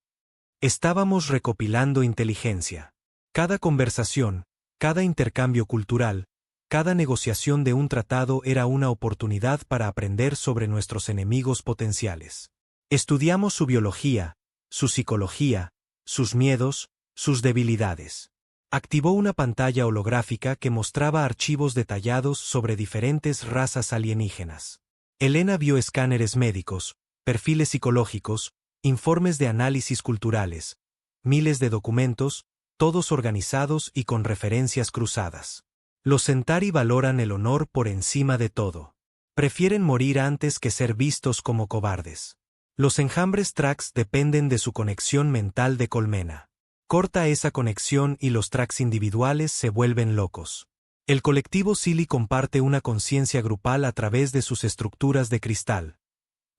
Estábamos recopilando inteligencia. Cada conversación, cada intercambio cultural, cada negociación de un tratado era una oportunidad para aprender sobre nuestros enemigos potenciales. Estudiamos su biología, su psicología, sus miedos, sus debilidades. Activó una pantalla holográfica que mostraba archivos detallados sobre diferentes razas alienígenas. Helena vio escáneres médicos, perfiles psicológicos, informes de análisis culturales, miles de documentos, todos organizados y con referencias cruzadas. Los Centauri valoran el honor por encima de todo. Prefieren morir antes que ser vistos como cobardes. Los enjambres Trax dependen de su conexión mental de colmena. Corta esa conexión y los Trax individuales se vuelven locos. El colectivo Silly comparte una conciencia grupal a través de sus estructuras de cristal.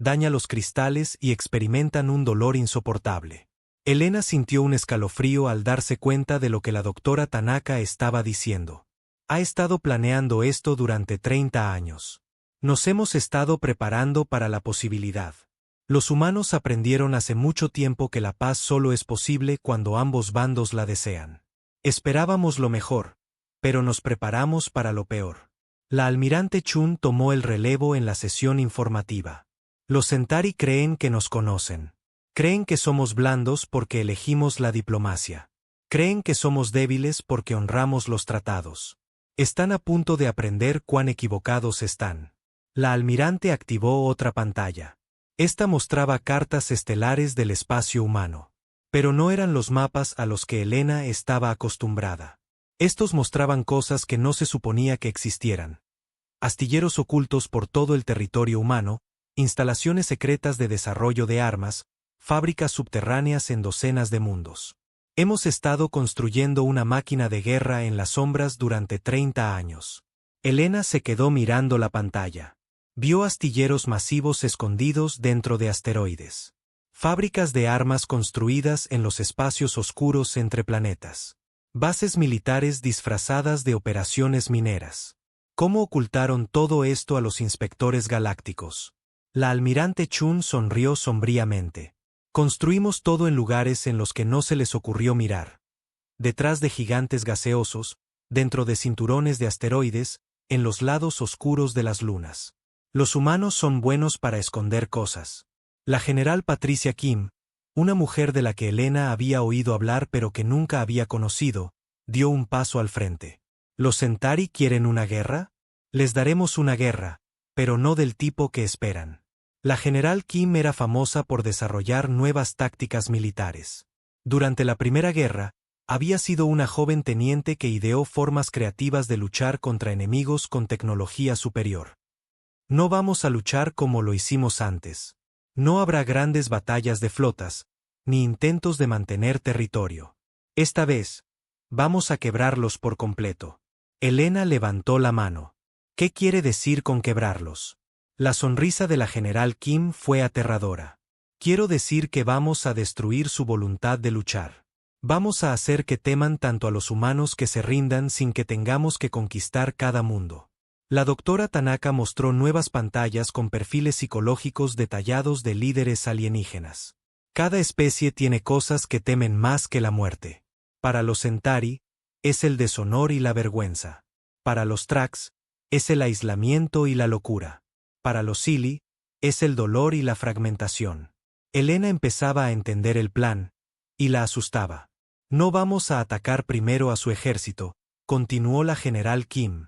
Daña los cristales y experimentan un dolor insoportable. Helena sintió un escalofrío al darse cuenta de lo que la doctora Tanaka estaba diciendo. Ha estado planeando esto durante 30 años. Nos hemos estado preparando para la posibilidad. Los humanos aprendieron hace mucho tiempo que la paz solo es posible cuando ambos bandos la desean. Esperábamos lo mejor, pero nos preparamos para lo peor. La almirante Chun tomó el relevo en la sesión informativa. Los Centauri creen que nos conocen. Creen que somos blandos porque elegimos la diplomacia. Creen que somos débiles porque honramos los tratados. Están a punto de aprender cuán equivocados están. La almirante activó otra pantalla. Esta mostraba cartas estelares del espacio humano. Pero no eran los mapas a los que Helena estaba acostumbrada. Estos mostraban cosas que no se suponía que existieran. Astilleros ocultos por todo el territorio humano, instalaciones secretas de desarrollo de armas, fábricas subterráneas en docenas de mundos. Hemos estado construyendo una máquina de guerra en las sombras durante 30 años. Helena se quedó mirando la pantalla. Vio astilleros masivos escondidos dentro de asteroides. Fábricas de armas construidas en los espacios oscuros entre planetas. Bases militares disfrazadas de operaciones mineras. ¿Cómo ocultaron todo esto a los inspectores galácticos? La almirante Chun sonrió sombríamente. Construimos todo en lugares en los que no se les ocurrió mirar. Detrás de gigantes gaseosos, dentro de cinturones de asteroides, en los lados oscuros de las lunas. Los humanos son buenos para esconder cosas. La general Patricia Kim, una mujer de la que Helena había oído hablar pero que nunca había conocido, dio un paso al frente. ¿Los Centauri quieren una guerra? Les daremos una guerra, pero no del tipo que esperan. La general Kim era famosa por desarrollar nuevas tácticas militares. Durante la Primera Guerra, había sido una joven teniente que ideó formas creativas de luchar contra enemigos con tecnología superior. No vamos a luchar como lo hicimos antes. No habrá grandes batallas de flotas, ni intentos de mantener territorio. Esta vez, vamos a quebrarlos por completo. Elena levantó la mano. ¿Qué quiere decir con quebrarlos? La sonrisa de la general Kim fue aterradora. Quiero decir que vamos a destruir su voluntad de luchar. Vamos a hacer que teman tanto a los humanos que se rindan sin que tengamos que conquistar cada mundo. La doctora Tanaka mostró nuevas pantallas con perfiles psicológicos detallados de líderes alienígenas. Cada especie tiene cosas que temen más que la muerte. Para los Centauri, es el deshonor y la vergüenza. Para los Trax, es el aislamiento y la locura. Para los Silly, es el dolor y la fragmentación. Elena empezaba a entender el plan, y la asustaba. No vamos a atacar primero a su ejército, continuó la general Kim.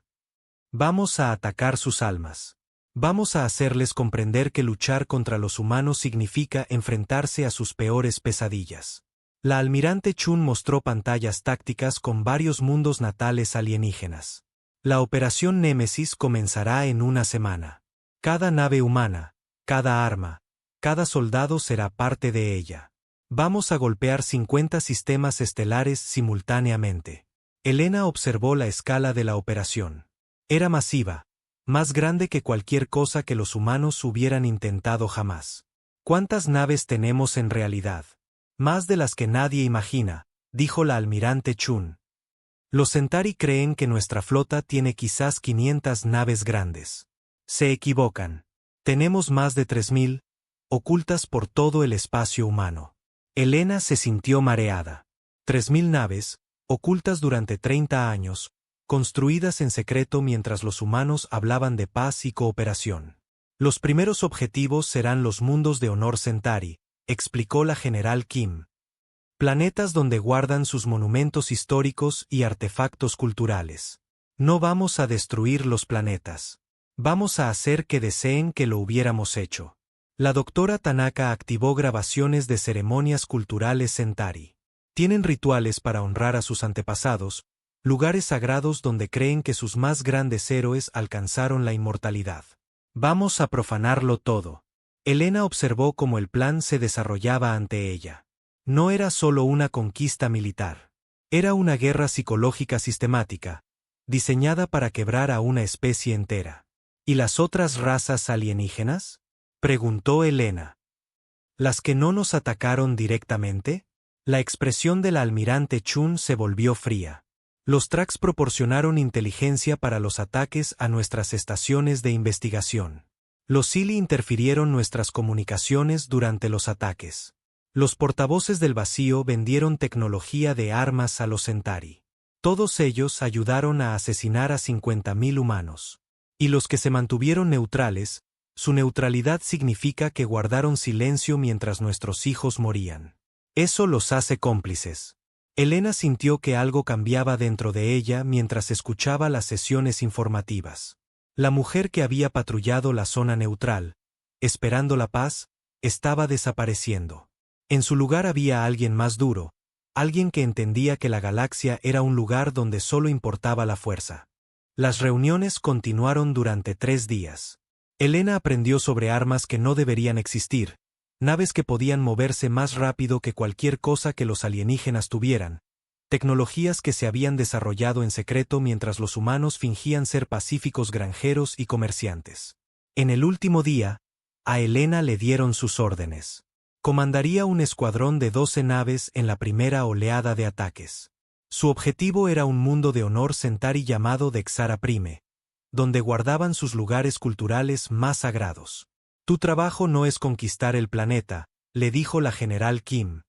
Vamos a atacar sus almas. Vamos a hacerles comprender que luchar contra los humanos significa enfrentarse a sus peores pesadillas. La almirante Chun mostró pantallas tácticas con varios mundos natales alienígenas. La operación Némesis comenzará en una semana. Cada nave humana, cada arma, cada soldado será parte de ella. Vamos a golpear 50 sistemas estelares simultáneamente. Elena observó la escala de la operación. Era masiva, más grande que cualquier cosa que los humanos hubieran intentado jamás. ¿Cuántas naves tenemos en realidad? Más de las que nadie imagina, dijo la almirante Chun. Los Centauri creen que nuestra flota tiene quizás 500 naves grandes. Se equivocan. Tenemos más de 3000, ocultas por todo el espacio humano. Elena se sintió mareada. 3000 naves, ocultas durante 30 años, construidas en secreto mientras los humanos hablaban de paz y cooperación. Los primeros objetivos serán los mundos de honor Centauri, explicó la general Kim. Planetas donde guardan sus monumentos históricos y artefactos culturales. No vamos a destruir los planetas. Vamos a hacer que deseen que lo hubiéramos hecho. La doctora Tanaka activó grabaciones de ceremonias culturales Centauri. Tienen rituales para honrar a sus antepasados, lugares sagrados donde creen que sus más grandes héroes alcanzaron la inmortalidad. Vamos a profanarlo todo. Elena observó cómo el plan se desarrollaba ante ella. No era solo una conquista militar. Era una guerra psicológica sistemática, diseñada para quebrar a una especie entera. ¿Y las otras razas alienígenas? Preguntó Elena. ¿Las que no nos atacaron directamente? La expresión de la almirante Chun se volvió fría. Los Trax proporcionaron inteligencia para los ataques a nuestras estaciones de investigación. Los Silly interfirieron nuestras comunicaciones durante los ataques. Los portavoces del vacío vendieron tecnología de armas a los Centauri. Todos ellos ayudaron a asesinar a 50.000 humanos. Y los que se mantuvieron neutrales, su neutralidad significa que guardaron silencio mientras nuestros hijos morían. Eso los hace cómplices. Elena sintió que algo cambiaba dentro de ella mientras escuchaba las sesiones informativas. La mujer que había patrullado la zona neutral, esperando la paz, estaba desapareciendo. En su lugar había alguien más duro, alguien que entendía que la galaxia era un lugar donde solo importaba la fuerza. Las reuniones continuaron durante 3 días. Elena aprendió sobre armas que no deberían existir, naves que podían moverse más rápido que cualquier cosa que los alienígenas tuvieran, tecnologías que se habían desarrollado en secreto mientras los humanos fingían ser pacíficos granjeros y comerciantes. En el último día, a Elena le dieron sus órdenes. Comandaría un escuadrón de 12 naves en la primera oleada de ataques. Su objetivo era un mundo de honor Centauri llamado Dexara Prime, donde guardaban sus lugares culturales más sagrados. Tu trabajo no es conquistar el planeta, le dijo la general Kim.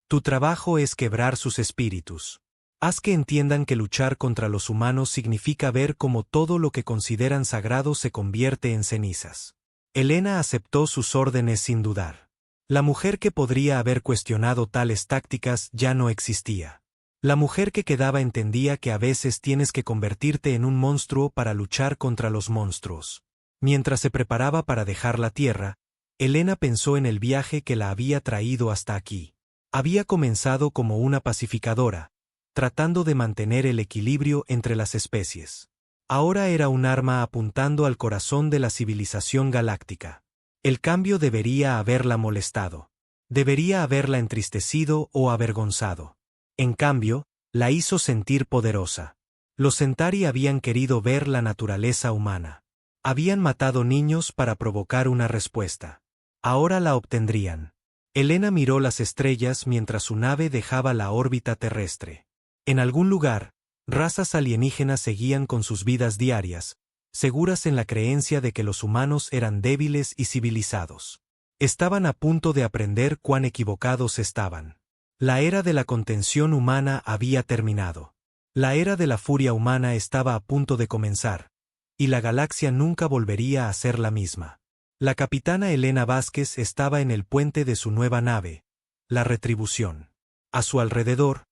Tu trabajo es quebrar sus espíritus. Haz que entiendan que luchar contra los humanos significa ver cómo todo lo que consideran sagrado se convierte en cenizas. Elena aceptó sus órdenes sin dudar. La mujer que podría haber cuestionado tales tácticas ya no existía. La mujer que quedaba entendía que a veces tienes que convertirte en un monstruo para luchar contra los monstruos. Mientras se preparaba para dejar la Tierra, Elena pensó en el viaje que la había traído hasta aquí. Había comenzado como una pacificadora, tratando de mantener el equilibrio entre las especies. Ahora era un arma apuntando al corazón de la civilización galáctica. El cambio debería haberla molestado. Debería haberla entristecido o avergonzado. En cambio, la hizo sentir poderosa. Los Centauri habían querido ver la naturaleza humana. Habían matado niños para provocar una respuesta. Ahora la obtendrían. Elena miró las estrellas mientras su nave dejaba la órbita terrestre. En algún lugar, razas alienígenas seguían con sus vidas diarias, seguras en la creencia de que los humanos eran débiles y civilizados. Estaban a punto de aprender cuán equivocados estaban. La era de la contención humana había terminado. La era de la furia humana estaba a punto de comenzar, y la galaxia nunca volvería a ser la misma. La capitana Elena Vázquez estaba en el puente de su nueva nave, la Retribución. A su alrededor,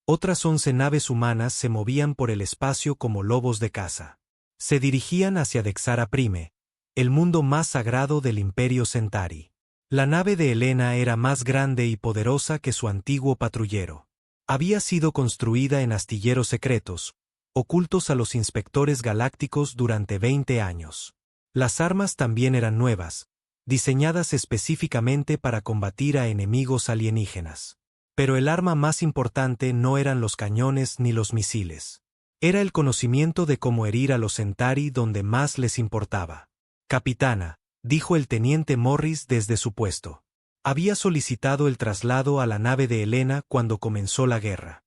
otras 11 naves humanas se movían por el espacio como lobos de caza. Se dirigían hacia Dexara Prime, el mundo más sagrado del Imperio Centauri. La nave de Elena era más grande y poderosa que su antiguo patrullero. Había sido construida en astilleros secretos, ocultos a los inspectores galácticos durante 20 años. Las armas también eran nuevas, diseñadas específicamente para combatir a enemigos alienígenas. Pero el arma más importante no eran los cañones ni los misiles. Era el conocimiento de cómo herir a los Centauri donde más les importaba. Capitana, dijo el teniente Morris desde su puesto. Había solicitado el traslado a la nave de Elena cuando comenzó la guerra.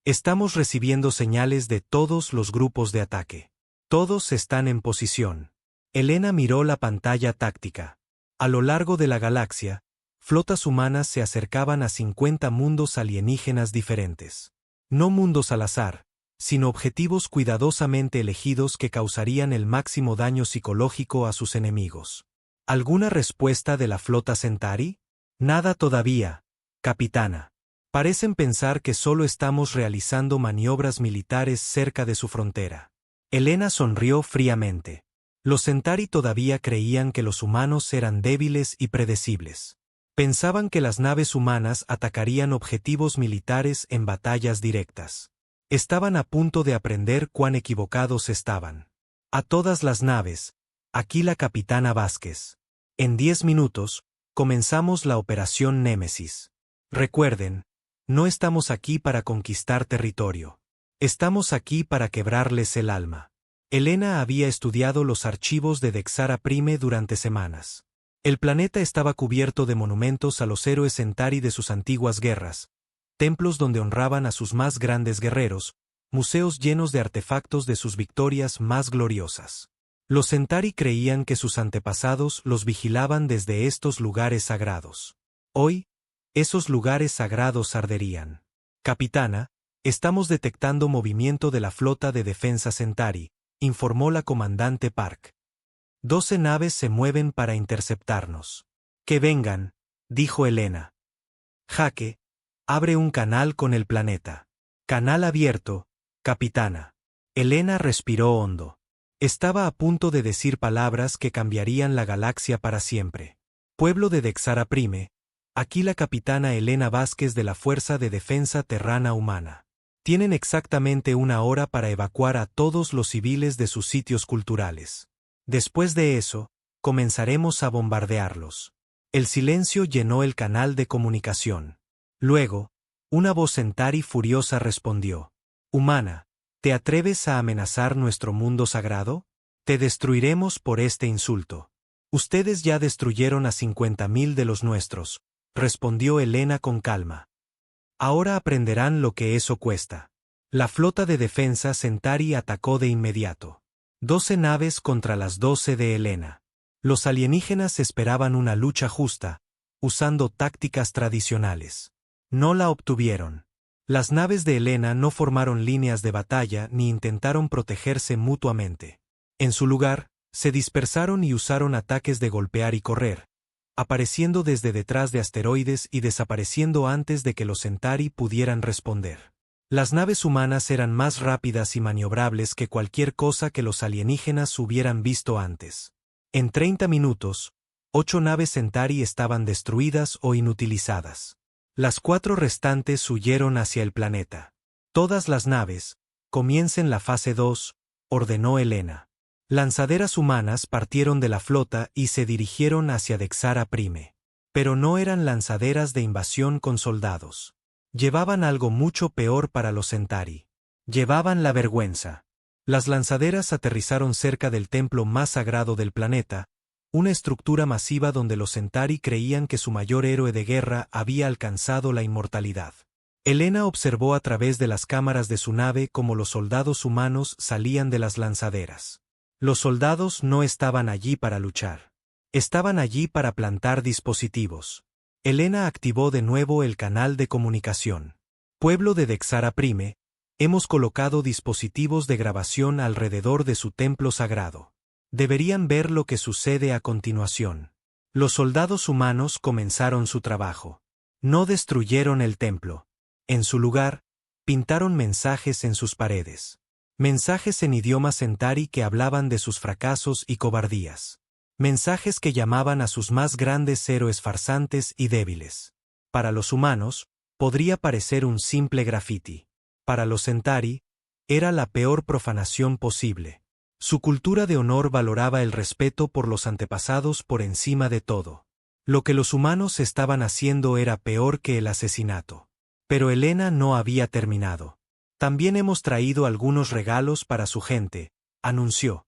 Estamos recibiendo señales de todos los grupos de ataque. Todos están en posición. Elena miró la pantalla táctica. A lo largo de la galaxia, flotas humanas se acercaban a 50 mundos alienígenas diferentes. No mundos al azar, sino objetivos cuidadosamente elegidos que causarían el máximo daño psicológico a sus enemigos. ¿Alguna respuesta de la flota Centauri? Nada todavía, capitana. Parecen pensar que solo estamos realizando maniobras militares cerca de su frontera. Elena sonrió fríamente. Los Centauri todavía creían que los humanos eran débiles y predecibles. Pensaban que las naves humanas atacarían objetivos militares en batallas directas. Estaban a punto de aprender cuán equivocados estaban. A todas las naves, aquí la capitana Vázquez. En 10 minutos, comenzamos la operación Némesis. Recuerden, no estamos aquí para conquistar territorio. Estamos aquí para quebrarles el alma. Elena había estudiado los archivos de Dexara Prime durante semanas. El planeta estaba cubierto de monumentos a los héroes Centauri de sus antiguas guerras, templos donde honraban a sus más grandes guerreros, museos llenos de artefactos de sus victorias más gloriosas. Los Centauri creían que sus antepasados los vigilaban desde estos lugares sagrados. Hoy, esos lugares sagrados arderían. Capitana, estamos detectando movimiento de la flota de defensa Centauri, informó la comandante Park. 12 naves se mueven para interceptarnos. Que vengan, dijo Elena. Jaque, abre un canal con el planeta. Canal abierto, capitana. Elena respiró hondo. Estaba a punto de decir palabras que cambiarían la galaxia para siempre. Pueblo de Dexara Prime, aquí la capitana Elena Vázquez de la Fuerza de Defensa Terrana Humana. Tienen exactamente 1 hora para evacuar a todos los civiles de sus sitios culturales. Después de eso, comenzaremos a bombardearlos. El silencio llenó el canal de comunicación. Luego, una voz Centauri furiosa respondió. Humana, ¿te atreves a amenazar nuestro mundo sagrado? Te destruiremos por este insulto. Ustedes ya destruyeron a 50.000 de los nuestros, respondió Elena con calma. Ahora aprenderán lo que eso cuesta. La flota de defensa Centauri atacó de inmediato. 12 naves contra las 12 de Elena. Los alienígenas esperaban una lucha justa, usando tácticas tradicionales. No la obtuvieron. Las naves de Elena no formaron líneas de batalla ni intentaron protegerse mutuamente. En su lugar, se dispersaron y usaron ataques de golpear y correr, apareciendo desde detrás de asteroides y desapareciendo antes de que los Centauri pudieran responder. Las naves humanas eran más rápidas y maniobrables que cualquier cosa que los alienígenas hubieran visto antes. En 30 minutos, 8 naves Centauri estaban destruidas o inutilizadas. Las 4 restantes huyeron hacia el planeta. Todas las naves, comiencen la fase 2, ordenó Elena. Lanzaderas humanas partieron de la flota y se dirigieron hacia Dexara Prime. Pero no eran lanzaderas de invasión con soldados. Llevaban algo mucho peor para los Centauri. Llevaban la vergüenza. Las lanzaderas aterrizaron cerca del templo más sagrado del planeta, una estructura masiva donde los Centauri creían que su mayor héroe de guerra había alcanzado la inmortalidad. Helena observó a través de las cámaras de su nave cómo los soldados humanos salían de las lanzaderas. Los soldados no estaban allí para luchar. Estaban allí para plantar dispositivos. Helena activó de nuevo el canal de comunicación. Pueblo de Dexara Prime, hemos colocado dispositivos de grabación alrededor de su templo sagrado. Deberían ver lo que sucede a continuación. Los soldados humanos comenzaron su trabajo. No destruyeron el templo. En su lugar, pintaron mensajes en sus paredes. Mensajes en idioma Centauri que hablaban de sus fracasos y cobardías. Mensajes que llamaban a sus más grandes héroes farsantes y débiles. Para los humanos, podría parecer un simple grafiti. Para los Centauri, era la peor profanación posible. Su cultura de honor valoraba el respeto por los antepasados por encima de todo. Lo que los humanos estaban haciendo era peor que el asesinato. Pero Helena no había terminado. También hemos traído algunos regalos para su gente, anunció.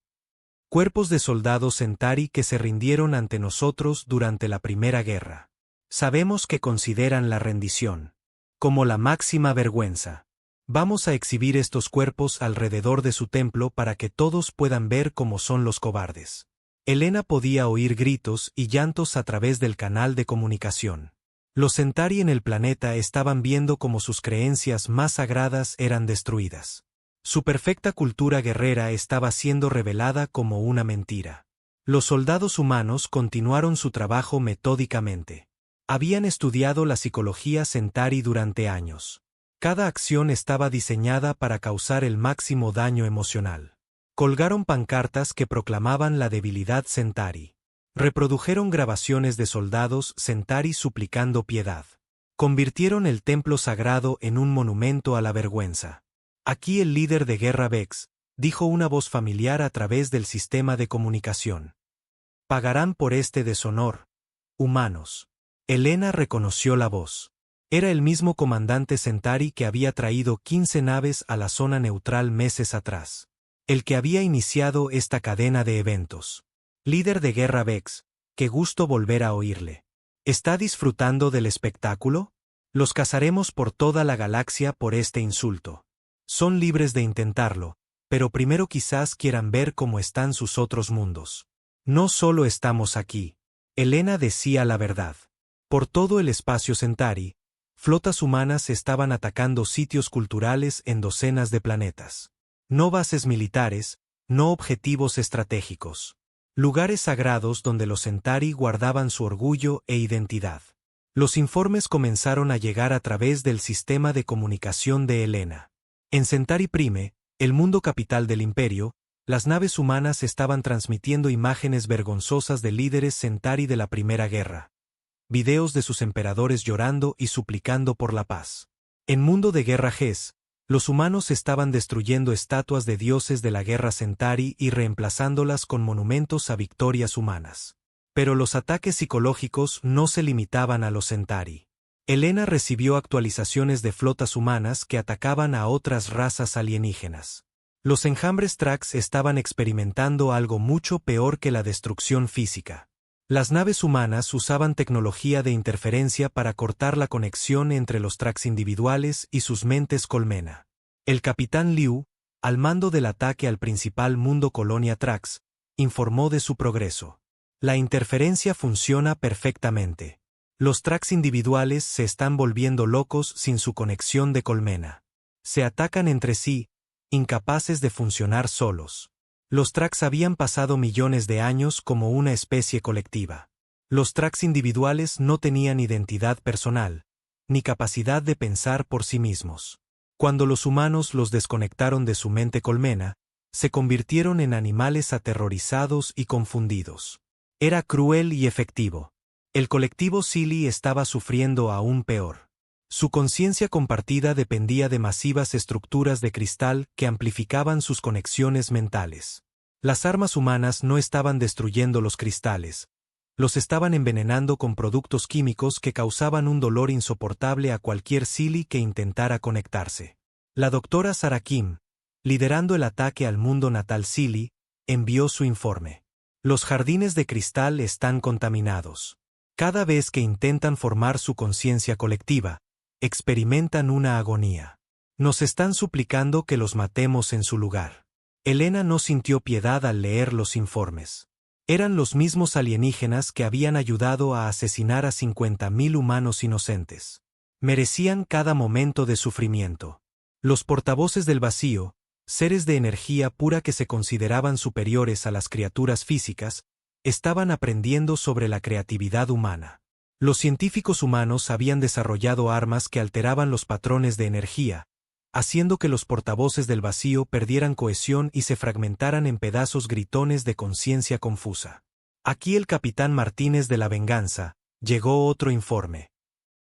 Cuerpos de soldados Centauri que se rindieron ante nosotros durante la Primera Guerra. Sabemos que consideran la rendición como la máxima vergüenza. Vamos a exhibir estos cuerpos alrededor de su templo para que todos puedan ver cómo son los cobardes. Helena podía oír gritos y llantos a través del canal de comunicación. Los Centauri en el planeta estaban viendo cómo sus creencias más sagradas eran destruidas. Su perfecta cultura guerrera estaba siendo revelada como una mentira. Los soldados humanos continuaron su trabajo metódicamente. Habían estudiado la psicología Centauri durante años. Cada acción estaba diseñada para causar el máximo daño emocional. Colgaron pancartas que proclamaban la debilidad Centauri. Reprodujeron grabaciones de soldados Centauri suplicando piedad. Convirtieron el templo sagrado en un monumento a la vergüenza. Aquí el líder de guerra Vex, dijo una voz familiar a través del sistema de comunicación. Pagarán por este deshonor, humanos. Helena reconoció la voz. Era el mismo comandante Centauri que había traído 15 naves a la zona neutral meses atrás. El que había iniciado esta cadena de eventos. Líder de guerra Vex, qué gusto volver a oírle. ¿Está disfrutando del espectáculo? Los cazaremos por toda la galaxia por este insulto. Son libres de intentarlo, pero primero quizás quieran ver cómo están sus otros mundos. No solo estamos aquí. Helena decía la verdad. Por todo el espacio Centauri, flotas humanas estaban atacando sitios culturales en docenas de planetas. No bases militares, no objetivos estratégicos. Lugares sagrados donde los Centauri guardaban su orgullo e identidad. Los informes comenzaron a llegar a través del sistema de comunicación de Helena. En Centauri Prime, el mundo capital del imperio, las naves humanas estaban transmitiendo imágenes vergonzosas de líderes Centauri de la Primera Guerra. Videos de sus emperadores llorando y suplicando por la paz. En mundo de guerra Ges, los humanos estaban destruyendo estatuas de dioses de la guerra Centauri y reemplazándolas con monumentos a victorias humanas. Pero los ataques psicológicos no se limitaban a los Centauri. Helena recibió actualizaciones de flotas humanas que atacaban a otras razas alienígenas. Los enjambres Trax estaban experimentando algo mucho peor que la destrucción física. Las naves humanas usaban tecnología de interferencia para cortar la conexión entre los Trax individuales y sus mentes colmena. El capitán Liu, al mando del ataque al principal mundo colonia Trax, informó de su progreso. La interferencia funciona perfectamente. Los Trax individuales se están volviendo locos sin su conexión de colmena. Se atacan entre sí, incapaces de funcionar solos. Los Trax habían pasado millones de años como una especie colectiva. Los Trax individuales no tenían identidad personal, ni capacidad de pensar por sí mismos. Cuando los humanos los desconectaron de su mente colmena, se convirtieron en animales aterrorizados y confundidos. Era cruel y efectivo. El colectivo Silly estaba sufriendo aún peor. Su conciencia compartida dependía de masivas estructuras de cristal que amplificaban sus conexiones mentales. Las armas humanas no estaban destruyendo los cristales. Los estaban envenenando con productos químicos que causaban un dolor insoportable a cualquier Silly que intentara conectarse. La doctora Sarah Kim, liderando el ataque al mundo natal Silly, envió su informe. Los jardines de cristal están contaminados. Cada vez que intentan formar su conciencia colectiva, experimentan una agonía. Nos están suplicando que los matemos en su lugar. Elena no sintió piedad al leer los informes. Eran los mismos alienígenas que habían ayudado a asesinar a 50.000 humanos inocentes. Merecían cada momento de sufrimiento. Los portavoces del vacío, seres de energía pura que se consideraban superiores a las criaturas físicas, estaban aprendiendo sobre la creatividad humana. Los científicos humanos habían desarrollado armas que alteraban los patrones de energía, haciendo que los portavoces del vacío perdieran cohesión y se fragmentaran en pedazos gritones de conciencia confusa. Aquí el capitán Martínez de la Venganza, llegó otro informe.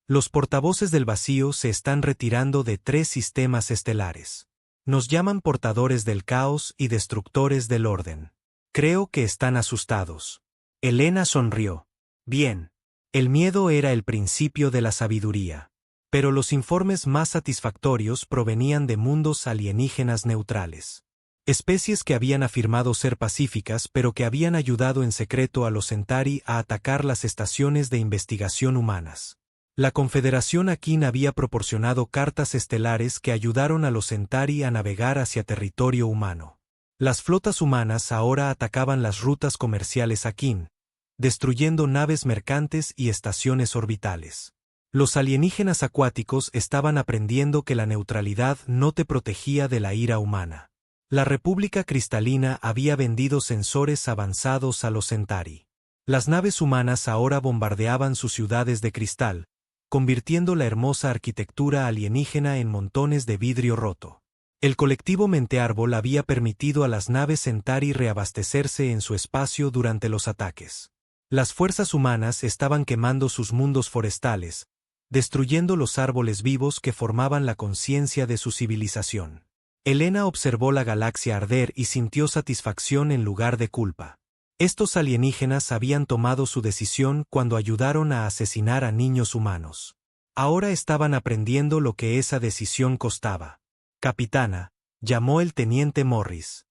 Los portavoces del vacío se están retirando de 3 sistemas estelares. Nos llaman portadores del caos y destructores del orden. Creo que están asustados. Elena sonrió. Bien. El miedo era el principio de la sabiduría. Pero los informes más satisfactorios provenían de mundos alienígenas neutrales. Especies que habían afirmado ser pacíficas pero que habían ayudado en secreto a los Centauri a atacar las estaciones de investigación humanas. La Confederación Akin había proporcionado cartas estelares que ayudaron a los Centauri a navegar hacia territorio humano. Las flotas humanas ahora atacaban las rutas comerciales Akin, destruyendo naves mercantes y estaciones orbitales. Los alienígenas acuáticos estaban aprendiendo que la neutralidad no te protegía de la ira humana. La República Cristalina había vendido sensores avanzados a los Centauri. Las naves humanas ahora bombardeaban sus ciudades de cristal, convirtiendo la hermosa arquitectura alienígena en montones de vidrio roto. El colectivo Mente-Árbol había permitido a las naves Centauri reabastecerse en su espacio durante los ataques. Las fuerzas humanas estaban quemando sus mundos forestales, destruyendo los árboles vivos que formaban la conciencia de su civilización. Elena observó la galaxia arder y sintió satisfacción en lugar de culpa. Estos alienígenas habían tomado su decisión cuando ayudaron a asesinar a niños humanos. Ahora estaban aprendiendo lo que esa decisión costaba. Capitana, llamó el teniente Morris.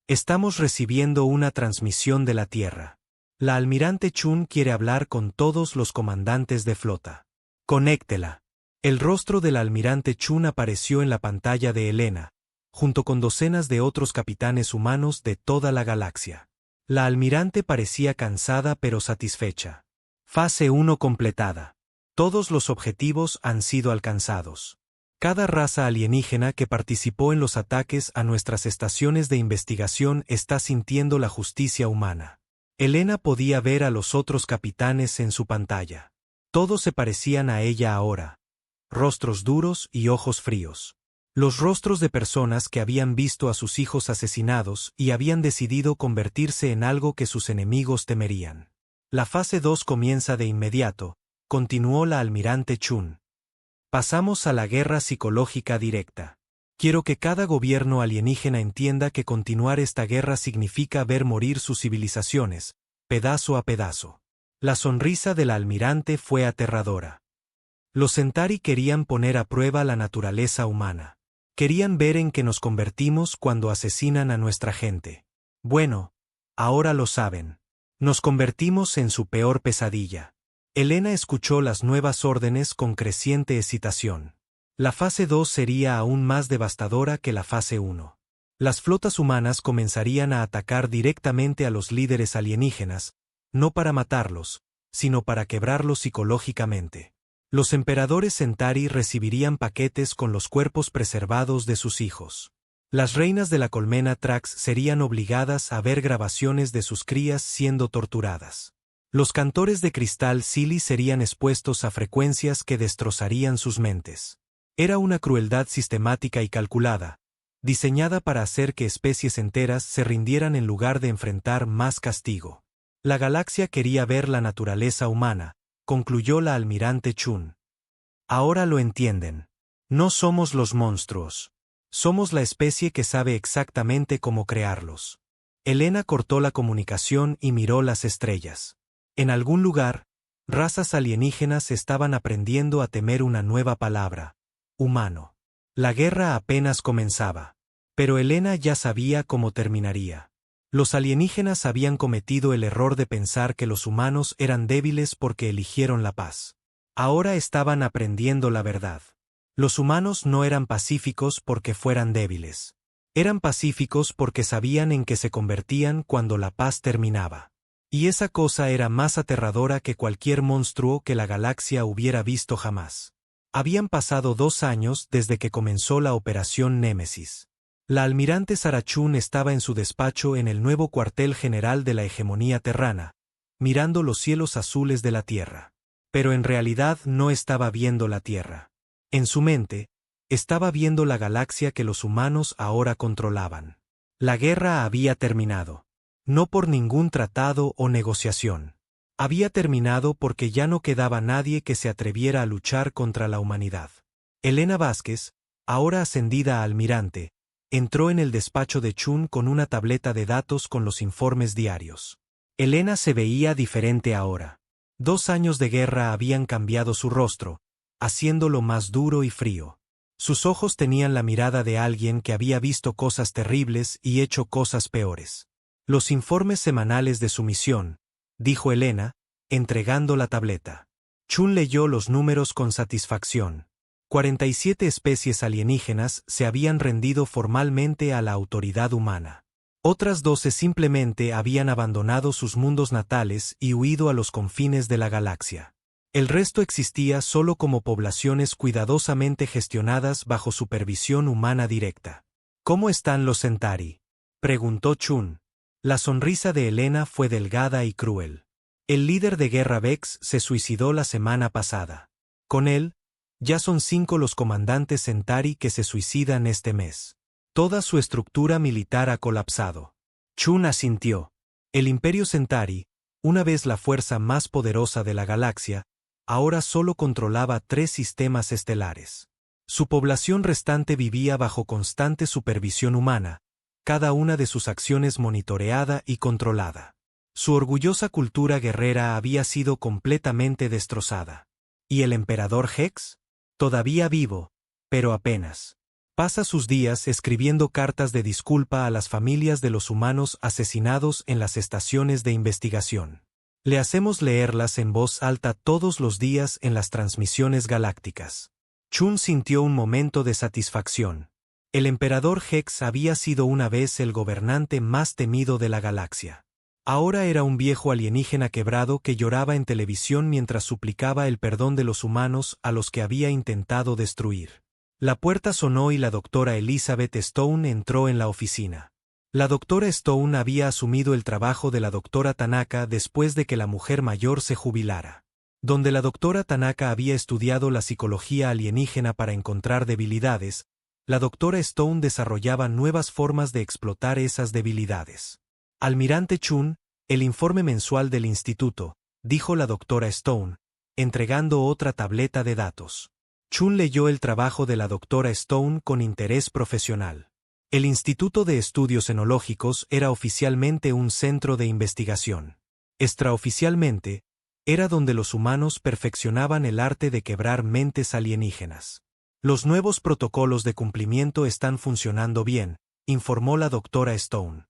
Estamos recibiendo una transmisión de la Tierra. La almirante Chun quiere hablar con todos los comandantes de flota. Conéctela. El rostro del almirante Chun apareció en la pantalla de Elena, junto con docenas de otros capitanes humanos de toda la galaxia. La almirante parecía cansada pero satisfecha. Fase 1 completada. Todos los objetivos han sido alcanzados. Cada raza alienígena que participó en los ataques a nuestras estaciones de investigación está sintiendo la justicia humana. Elena podía ver a los otros capitanes en su pantalla. Todos se parecían a ella ahora. Rostros duros y ojos fríos. Los rostros de personas que habían visto a sus hijos asesinados y habían decidido convertirse en algo que sus enemigos temerían. La fase 2 comienza de inmediato, continuó la almirante Chun. Pasamos a la guerra psicológica directa. Quiero que cada gobierno alienígena entienda que continuar esta guerra significa ver morir sus civilizaciones, pedazo a pedazo. La sonrisa del almirante fue aterradora. Los Centauri querían poner a prueba la naturaleza humana. Querían ver en qué nos convertimos cuando asesinan a nuestra gente. Bueno, ahora lo saben. Nos convertimos en su peor pesadilla. Elena escuchó las nuevas órdenes con creciente excitación. La fase 2 sería aún más devastadora que la fase 1. Las flotas humanas comenzarían a atacar directamente a los líderes alienígenas, no para matarlos, sino para quebrarlos psicológicamente. Los emperadores Centauri recibirían paquetes con los cuerpos preservados de sus hijos. Las reinas de la colmena Trax serían obligadas a ver grabaciones de sus crías siendo torturadas. Los cantores de cristal Silly serían expuestos a frecuencias que destrozarían sus mentes. Era una crueldad sistemática y calculada, diseñada para hacer que especies enteras se rindieran en lugar de enfrentar más castigo. La galaxia quería ver la naturaleza humana, concluyó la almirante Chun. Ahora lo entienden. No somos los monstruos. Somos la especie que sabe exactamente cómo crearlos. Elena cortó la comunicación y miró las estrellas. En algún lugar, razas alienígenas estaban aprendiendo a temer una nueva palabra: humano. La guerra apenas comenzaba. Pero Elena ya sabía cómo terminaría. Los alienígenas habían cometido el error de pensar que los humanos eran débiles porque eligieron la paz. Ahora estaban aprendiendo la verdad. Los humanos no eran pacíficos porque fueran débiles. Eran pacíficos porque sabían en qué se convertían cuando la paz terminaba. Y esa cosa era más aterradora que cualquier monstruo que la galaxia hubiera visto jamás. Habían pasado 2 años desde que comenzó la Operación Némesis. La almirante Sarah Chun estaba en su despacho en el nuevo cuartel general de la hegemonía terrana, mirando los cielos azules de la Tierra. Pero en realidad no estaba viendo la Tierra. En su mente, estaba viendo la galaxia que los humanos ahora controlaban. La guerra había terminado. No por ningún tratado o negociación. Había terminado porque ya no quedaba nadie que se atreviera a luchar contra la humanidad. Elena Vázquez, ahora ascendida a almirante, entró en el despacho de Chun con una tableta de datos con los informes diarios. Elena se veía diferente ahora. 2 años de guerra habían cambiado su rostro, haciéndolo más duro y frío. Sus ojos tenían la mirada de alguien que había visto cosas terribles y hecho cosas peores. Los informes semanales de su misión, dijo Elena, entregando la tableta. Chun leyó los números con satisfacción. 47 especies alienígenas se habían rendido formalmente a la autoridad humana. Otras 12 simplemente habían abandonado sus mundos natales y huido a los confines de la galaxia. El resto existía solo como poblaciones cuidadosamente gestionadas bajo supervisión humana directa. ¿Cómo están los Centauri?, preguntó Chun. La sonrisa de Elena fue delgada y cruel. El líder de guerra Vex se suicidó la semana pasada. Con él, ya son 5 los comandantes Centauri que se suicidan este mes. Toda su estructura militar ha colapsado. Chun asintió. El Imperio Centauri, una vez la fuerza más poderosa de la galaxia, ahora solo controlaba 3 sistemas estelares. Su población restante vivía bajo constante supervisión humana, cada una de sus acciones monitoreada y controlada. Su orgullosa cultura guerrera había sido completamente destrozada. ¿Y el emperador Hex? Todavía vivo, pero apenas. Pasa sus días escribiendo cartas de disculpa a las familias de los humanos asesinados en las estaciones de investigación. Le hacemos leerlas en voz alta todos los días en las transmisiones galácticas. Chun sintió un momento de satisfacción. El emperador Hex había sido una vez el gobernante más temido de la galaxia. Ahora era un viejo alienígena quebrado que lloraba en televisión mientras suplicaba el perdón de los humanos a los que había intentado destruir. La puerta sonó y la doctora Elizabeth Stone entró en la oficina. La doctora Stone había asumido el trabajo de la doctora Tanaka después de que la mujer mayor se jubilara. Donde la doctora Tanaka había estudiado la psicología alienígena para encontrar debilidades, la doctora Stone desarrollaba nuevas formas de explotar esas debilidades. Almirante Chun, el informe mensual del instituto, dijo la doctora Stone, entregando otra tableta de datos. Chun leyó el trabajo de la doctora Stone con interés profesional. El Instituto de Estudios Enológicos era oficialmente un centro de investigación. Extraoficialmente, era donde los humanos perfeccionaban el arte de quebrar mentes alienígenas. Los nuevos protocolos de cumplimiento están funcionando bien, informó la doctora Stone.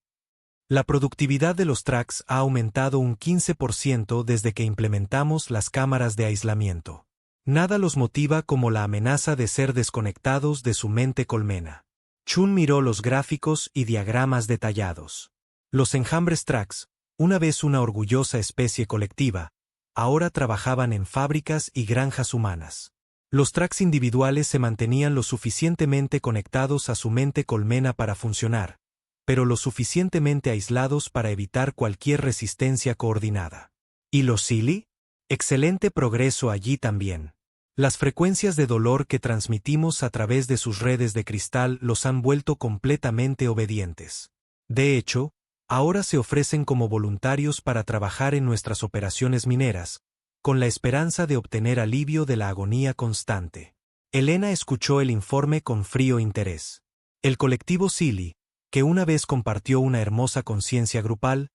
La productividad de los tracks ha aumentado un 15% desde que implementamos las cámaras de aislamiento. Nada los motiva como la amenaza de ser desconectados de su mente colmena. Chun miró los gráficos y diagramas detallados. Los enjambres tracks, una vez una orgullosa especie colectiva, ahora trabajaban en fábricas y granjas humanas. Los tracks individuales se mantenían lo suficientemente conectados a su mente colmena para funcionar, pero lo suficientemente aislados para evitar cualquier resistencia coordinada. ¿Y los Silly? Excelente progreso allí también. Las frecuencias de dolor que transmitimos a través de sus redes de cristal los han vuelto completamente obedientes. De hecho, ahora se ofrecen como voluntarios para trabajar en nuestras operaciones mineras, con la esperanza de obtener alivio de la agonía constante. Elena escuchó el informe con frío interés. El colectivo Silly, que una vez compartió una hermosa conciencia grupal,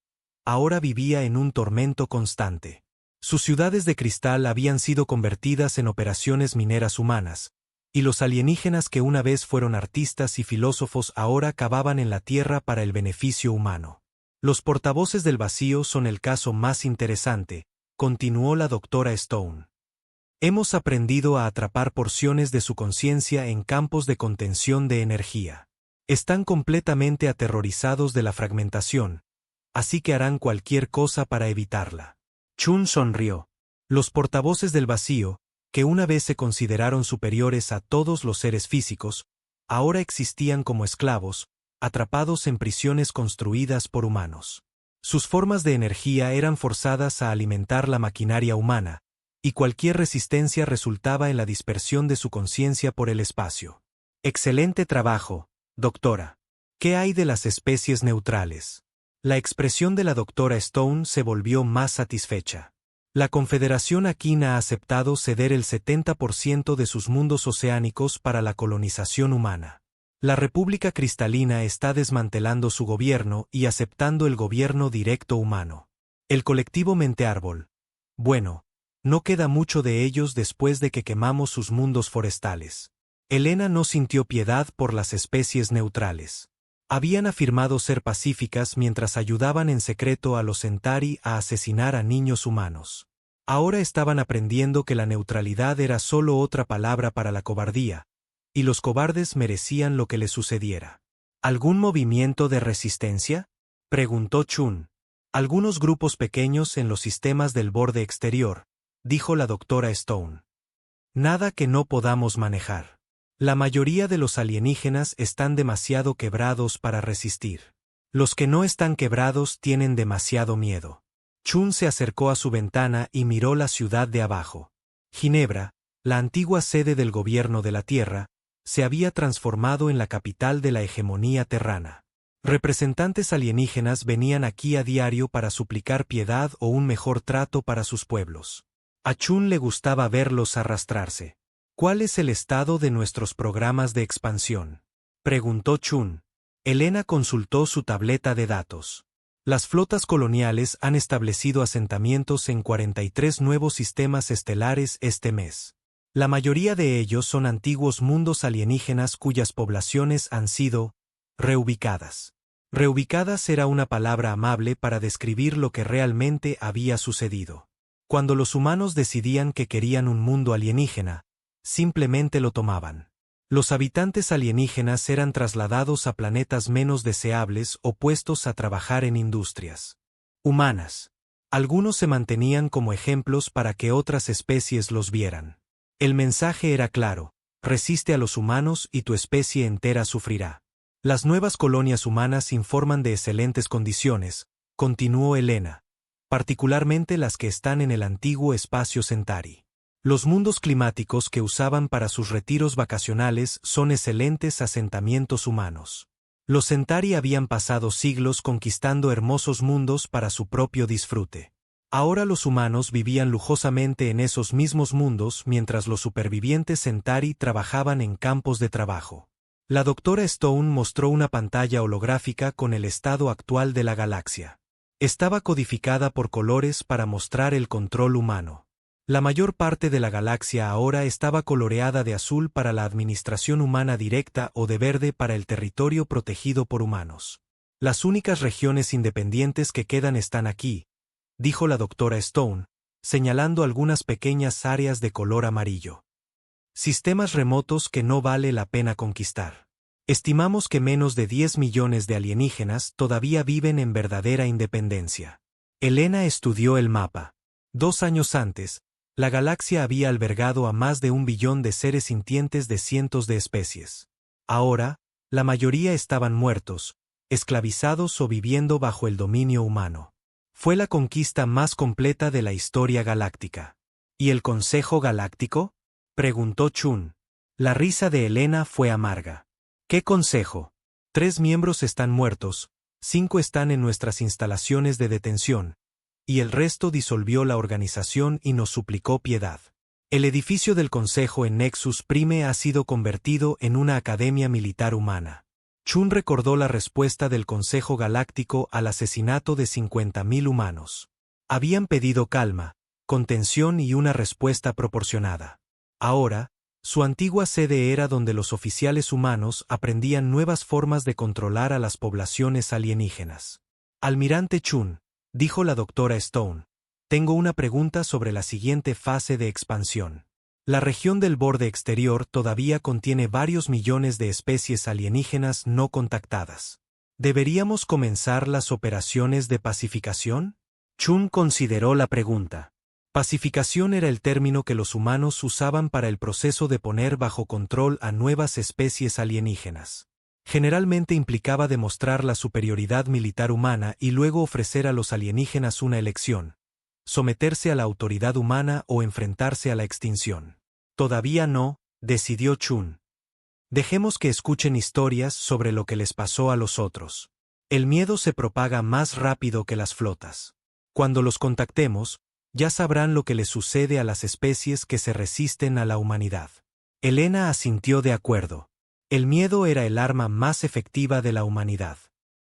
ahora vivía en un tormento constante. Sus ciudades de cristal habían sido convertidas en operaciones mineras humanas, y los alienígenas que una vez fueron artistas y filósofos ahora cavaban en la Tierra para el beneficio humano. Los portavoces del vacío son el caso más interesante, continuó la doctora Stone. Hemos aprendido a atrapar porciones de su conciencia en campos de contención de energía. Están completamente aterrorizados de la fragmentación, así que harán cualquier cosa para evitarla. Chun sonrió. Los portavoces del vacío, que una vez se consideraron superiores a todos los seres físicos, ahora existían como esclavos, atrapados en prisiones construidas por humanos. Sus formas de energía eran forzadas a alimentar la maquinaria humana, y cualquier resistencia resultaba en la dispersión de su conciencia por el espacio. Excelente trabajo, doctora. ¿Qué hay de las especies neutrales? La expresión de la doctora Stone se volvió más satisfecha. La Confederación Aquina ha aceptado ceder el 70% de sus mundos oceánicos para la colonización humana. La República Cristalina está desmantelando su gobierno y aceptando el gobierno directo humano. El colectivo Mente Árbol. Bueno, no queda mucho de ellos después de que quemamos sus mundos forestales. Elena no sintió piedad por las especies neutrales. Habían afirmado ser pacíficas mientras ayudaban en secreto a los Centauri a asesinar a niños humanos. Ahora estaban aprendiendo que la neutralidad era solo otra palabra para la cobardía, y los cobardes merecían lo que les sucediera. ¿Algún movimiento de resistencia?, preguntó Chun. Algunos grupos pequeños en los sistemas del borde exterior, dijo la doctora Stone. Nada que no podamos manejar. La mayoría de los alienígenas están demasiado quebrados para resistir. Los que no están quebrados tienen demasiado miedo. Chun se acercó a su ventana y miró la ciudad de abajo. Ginebra, la antigua sede del gobierno de la Tierra, se había transformado en la capital de la hegemonía terrana. Representantes alienígenas venían aquí a diario para suplicar piedad o un mejor trato para sus pueblos. A Chun le gustaba verlos arrastrarse. ¿Cuál es el estado de nuestros programas de expansión?, preguntó Chun. Elena consultó su tableta de datos. Las flotas coloniales han establecido asentamientos en 43 nuevos sistemas estelares este mes. La mayoría de ellos son antiguos mundos alienígenas cuyas poblaciones han sido reubicadas. Reubicadas era una palabra amable para describir lo que realmente había sucedido. Cuando los humanos decidían que querían un mundo alienígena, simplemente lo tomaban. Los habitantes alienígenas eran trasladados a planetas menos deseables o puestos a trabajar en industrias humanas. Algunos se mantenían como ejemplos para que otras especies los vieran. El mensaje era claro: resiste a los humanos y tu especie entera sufrirá. Las nuevas colonias humanas informan de excelentes condiciones, continuó Elena, particularmente las que están en el antiguo espacio Centauri. Los mundos climáticos que usaban para sus retiros vacacionales son excelentes asentamientos humanos. Los Centauri habían pasado siglos conquistando hermosos mundos para su propio disfrute. Ahora los humanos vivían lujosamente en esos mismos mundos mientras los supervivientes Centauri trabajaban en campos de trabajo. La doctora Stone mostró una pantalla holográfica con el estado actual de la galaxia. Estaba codificada por colores para mostrar el control humano. La mayor parte de la galaxia ahora estaba coloreada de azul para la administración humana directa o de verde para el territorio protegido por humanos. Las únicas regiones independientes que quedan están aquí, dijo la doctora Stone, señalando algunas pequeñas áreas de color amarillo. Sistemas remotos que no vale la pena conquistar. Estimamos que menos de 10 millones de alienígenas todavía viven en verdadera independencia. Elena estudió el mapa. 2 años antes, la galaxia había albergado a más de 1 billón de seres sintientes de cientos de especies. Ahora, la mayoría estaban muertos, esclavizados o viviendo bajo el dominio humano. Fue la conquista más completa de la historia galáctica. ¿Y el Consejo Galáctico?, preguntó Chun. La risa de Elena fue amarga. ¿Qué consejo? 3 miembros están muertos, 5 están en nuestras instalaciones de detención, y el resto disolvió la organización y nos suplicó piedad. El edificio del Consejo en Nexus Prime ha sido convertido en una academia militar humana. Chun recordó la respuesta del Consejo Galáctico al asesinato de 50.000 humanos. Habían pedido calma, contención y una respuesta proporcionada. Ahora, su antigua sede era donde los oficiales humanos aprendían nuevas formas de controlar a las poblaciones alienígenas. Almirante Chun, dijo la doctora Stone, tengo una pregunta sobre la siguiente fase de expansión. La región del borde exterior todavía contiene varios millones de especies alienígenas no contactadas. ¿Deberíamos comenzar las operaciones de pacificación? Chun consideró la pregunta. Pacificación era el término que los humanos usaban para el proceso de poner bajo control a nuevas especies alienígenas. Generalmente implicaba demostrar la superioridad militar humana y luego ofrecer a los alienígenas una elección: someterse a la autoridad humana o enfrentarse a la extinción. Todavía no, decidió Chun. Dejemos que escuchen historias sobre lo que les pasó a los otros. El miedo se propaga más rápido que las flotas. Cuando los contactemos, ya sabrán lo que les sucede a las especies que se resisten a la humanidad. Elena asintió de acuerdo. El miedo era el arma más efectiva de la humanidad.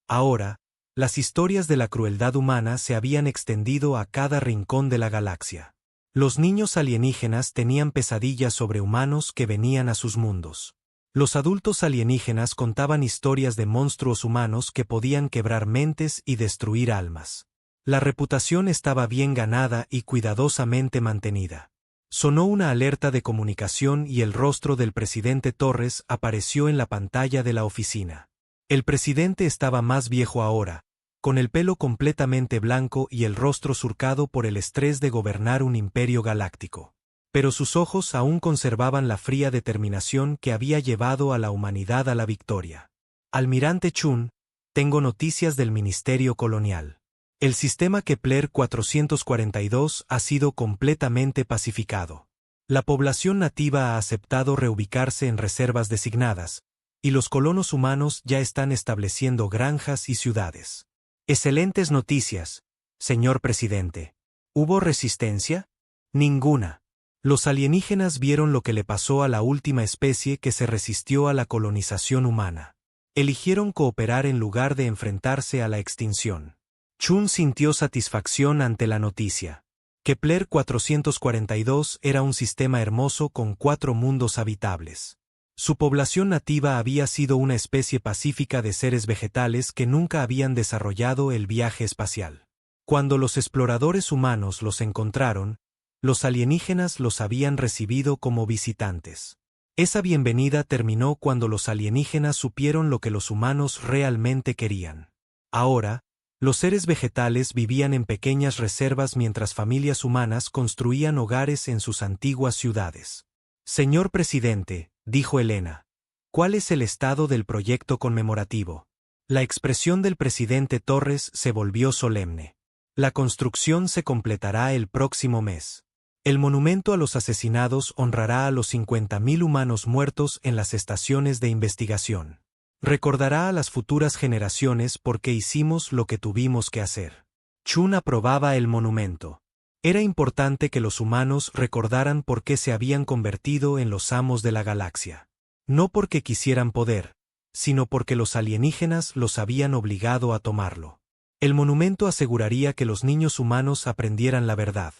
Ahora, las historias de la crueldad humana se habían extendido a cada rincón de la galaxia. Los niños alienígenas tenían pesadillas sobre humanos que venían a sus mundos. Los adultos alienígenas contaban historias de monstruos humanos que podían quebrar mentes y destruir almas. La reputación estaba bien ganada y cuidadosamente mantenida. Sonó una alerta de comunicación y el rostro del presidente Torres apareció en la pantalla de la oficina. El presidente estaba más viejo ahora, con el pelo completamente blanco y el rostro surcado por el estrés de gobernar un imperio galáctico. Pero sus ojos aún conservaban la fría determinación que había llevado a la humanidad a la victoria. Almirante Chun, tengo noticias del Ministerio Colonial. El sistema Kepler 442 ha sido completamente pacificado. La población nativa ha aceptado reubicarse en reservas designadas, y los colonos humanos ya están estableciendo granjas y ciudades. Excelentes noticias, señor presidente. ¿Hubo resistencia? Ninguna. Los alienígenas vieron lo que le pasó a la última especie que se resistió a la colonización humana. Eligieron cooperar en lugar de enfrentarse a la extinción. Chun sintió satisfacción ante la noticia. Kepler 442 era un sistema hermoso con 4 mundos habitables. Su población nativa había sido una especie pacífica de seres vegetales que nunca habían desarrollado el viaje espacial. Cuando los exploradores humanos los encontraron, los alienígenas los habían recibido como visitantes. Esa bienvenida terminó cuando los alienígenas supieron lo que los humanos realmente querían. Ahora, los seres vegetales vivían en pequeñas reservas mientras familias humanas construían hogares en sus antiguas ciudades. Señor presidente, dijo Elena, ¿cuál es el estado del proyecto conmemorativo? La expresión del presidente Torres se volvió solemne. La construcción se completará el próximo mes. El monumento a los asesinados honrará a los 50.000 humanos muertos en las estaciones de investigación. Recordará a las futuras generaciones por qué hicimos lo que tuvimos que hacer. Chun aprobaba el monumento. Era importante que los humanos recordaran por qué se habían convertido en los amos de la galaxia. No porque quisieran poder, sino porque los alienígenas los habían obligado a tomarlo. El monumento aseguraría que los niños humanos aprendieran la verdad.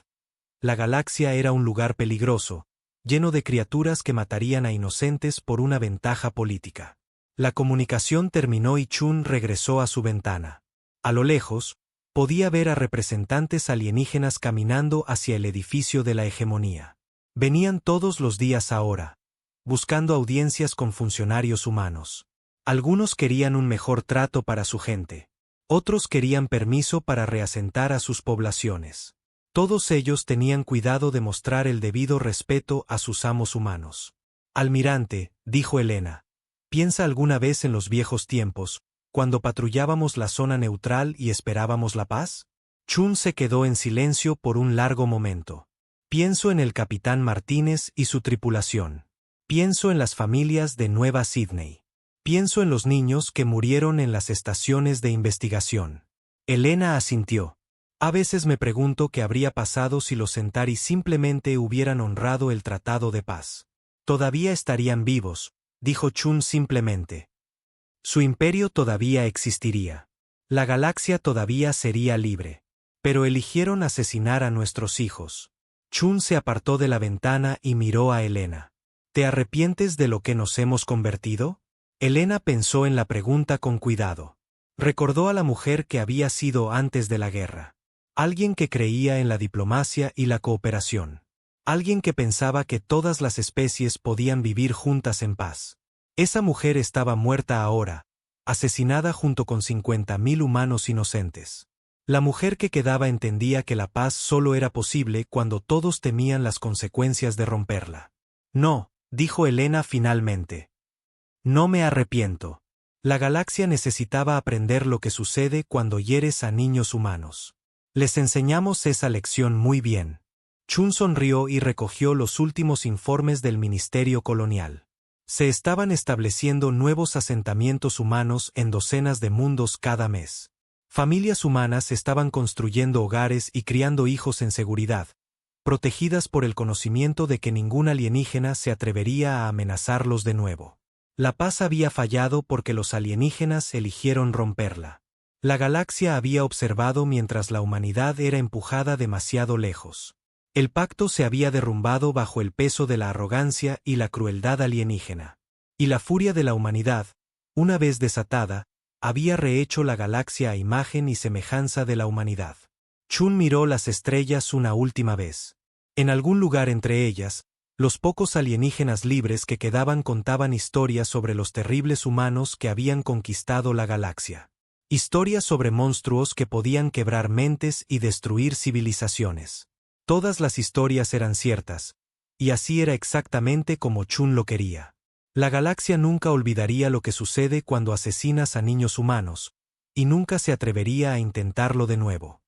La galaxia era un lugar peligroso, lleno de criaturas que matarían a inocentes por una ventaja política. La comunicación terminó y Chun regresó a su ventana. A lo lejos, podía ver a representantes alienígenas caminando hacia el edificio de la hegemonía. Venían todos los días ahora, buscando audiencias con funcionarios humanos. Algunos querían un mejor trato para su gente. Otros querían permiso para reasentar a sus poblaciones. Todos ellos tenían cuidado de mostrar el debido respeto a sus amos humanos. Almirante, dijo Elena, ¿piensa alguna vez en los viejos tiempos, cuando patrullábamos la zona neutral y esperábamos la paz? Chun se quedó en silencio por un largo momento. Pienso en el capitán Martínez y su tripulación. Pienso en las familias de Nueva Sydney. Pienso en los niños que murieron en las estaciones de investigación. Elena asintió. A veces me pregunto qué habría pasado si los Centauri simplemente hubieran honrado el tratado de paz. Todavía estarían vivos, dijo Chun simplemente. Su imperio todavía existiría. La galaxia todavía sería libre. Pero eligieron asesinar a nuestros hijos. Chun se apartó de la ventana y miró a Elena. ¿Te arrepientes de lo que nos hemos convertido? Elena pensó en la pregunta con cuidado. Recordó a la mujer que había sido antes de la guerra. Alguien que creía en la diplomacia y la cooperación. Alguien que pensaba que todas las especies podían vivir juntas en paz. Esa mujer estaba muerta ahora, asesinada junto con 50.000 humanos inocentes. La mujer que quedaba entendía que la paz solo era posible cuando todos temían las consecuencias de romperla. No, dijo Elena finalmente. No me arrepiento. La galaxia necesitaba aprender lo que sucede cuando hieres a niños humanos. Les enseñamos esa lección muy bien. Chun sonrió y recogió los últimos informes del Ministerio Colonial. Se estaban estableciendo nuevos asentamientos humanos en docenas de mundos cada mes. Familias humanas estaban construyendo hogares y criando hijos en seguridad, protegidas por el conocimiento de que ningún alienígena se atrevería a amenazarlos de nuevo. La paz había fallado porque los alienígenas eligieron romperla. La galaxia había observado mientras la humanidad era empujada demasiado lejos. El pacto se había derrumbado bajo el peso de la arrogancia y la crueldad alienígena. Y la furia de la humanidad, una vez desatada, había rehecho la galaxia a imagen y semejanza de la humanidad. Chun miró las estrellas una última vez. En algún lugar entre ellas, los pocos alienígenas libres que quedaban contaban historias sobre los terribles humanos que habían conquistado la galaxia. Historias sobre monstruos que podían quebrar mentes y destruir civilizaciones. Todas las historias eran ciertas, y así era exactamente como Chun lo quería. La galaxia nunca olvidaría lo que sucede cuando asesinas a niños humanos, y nunca se atrevería a intentarlo de nuevo.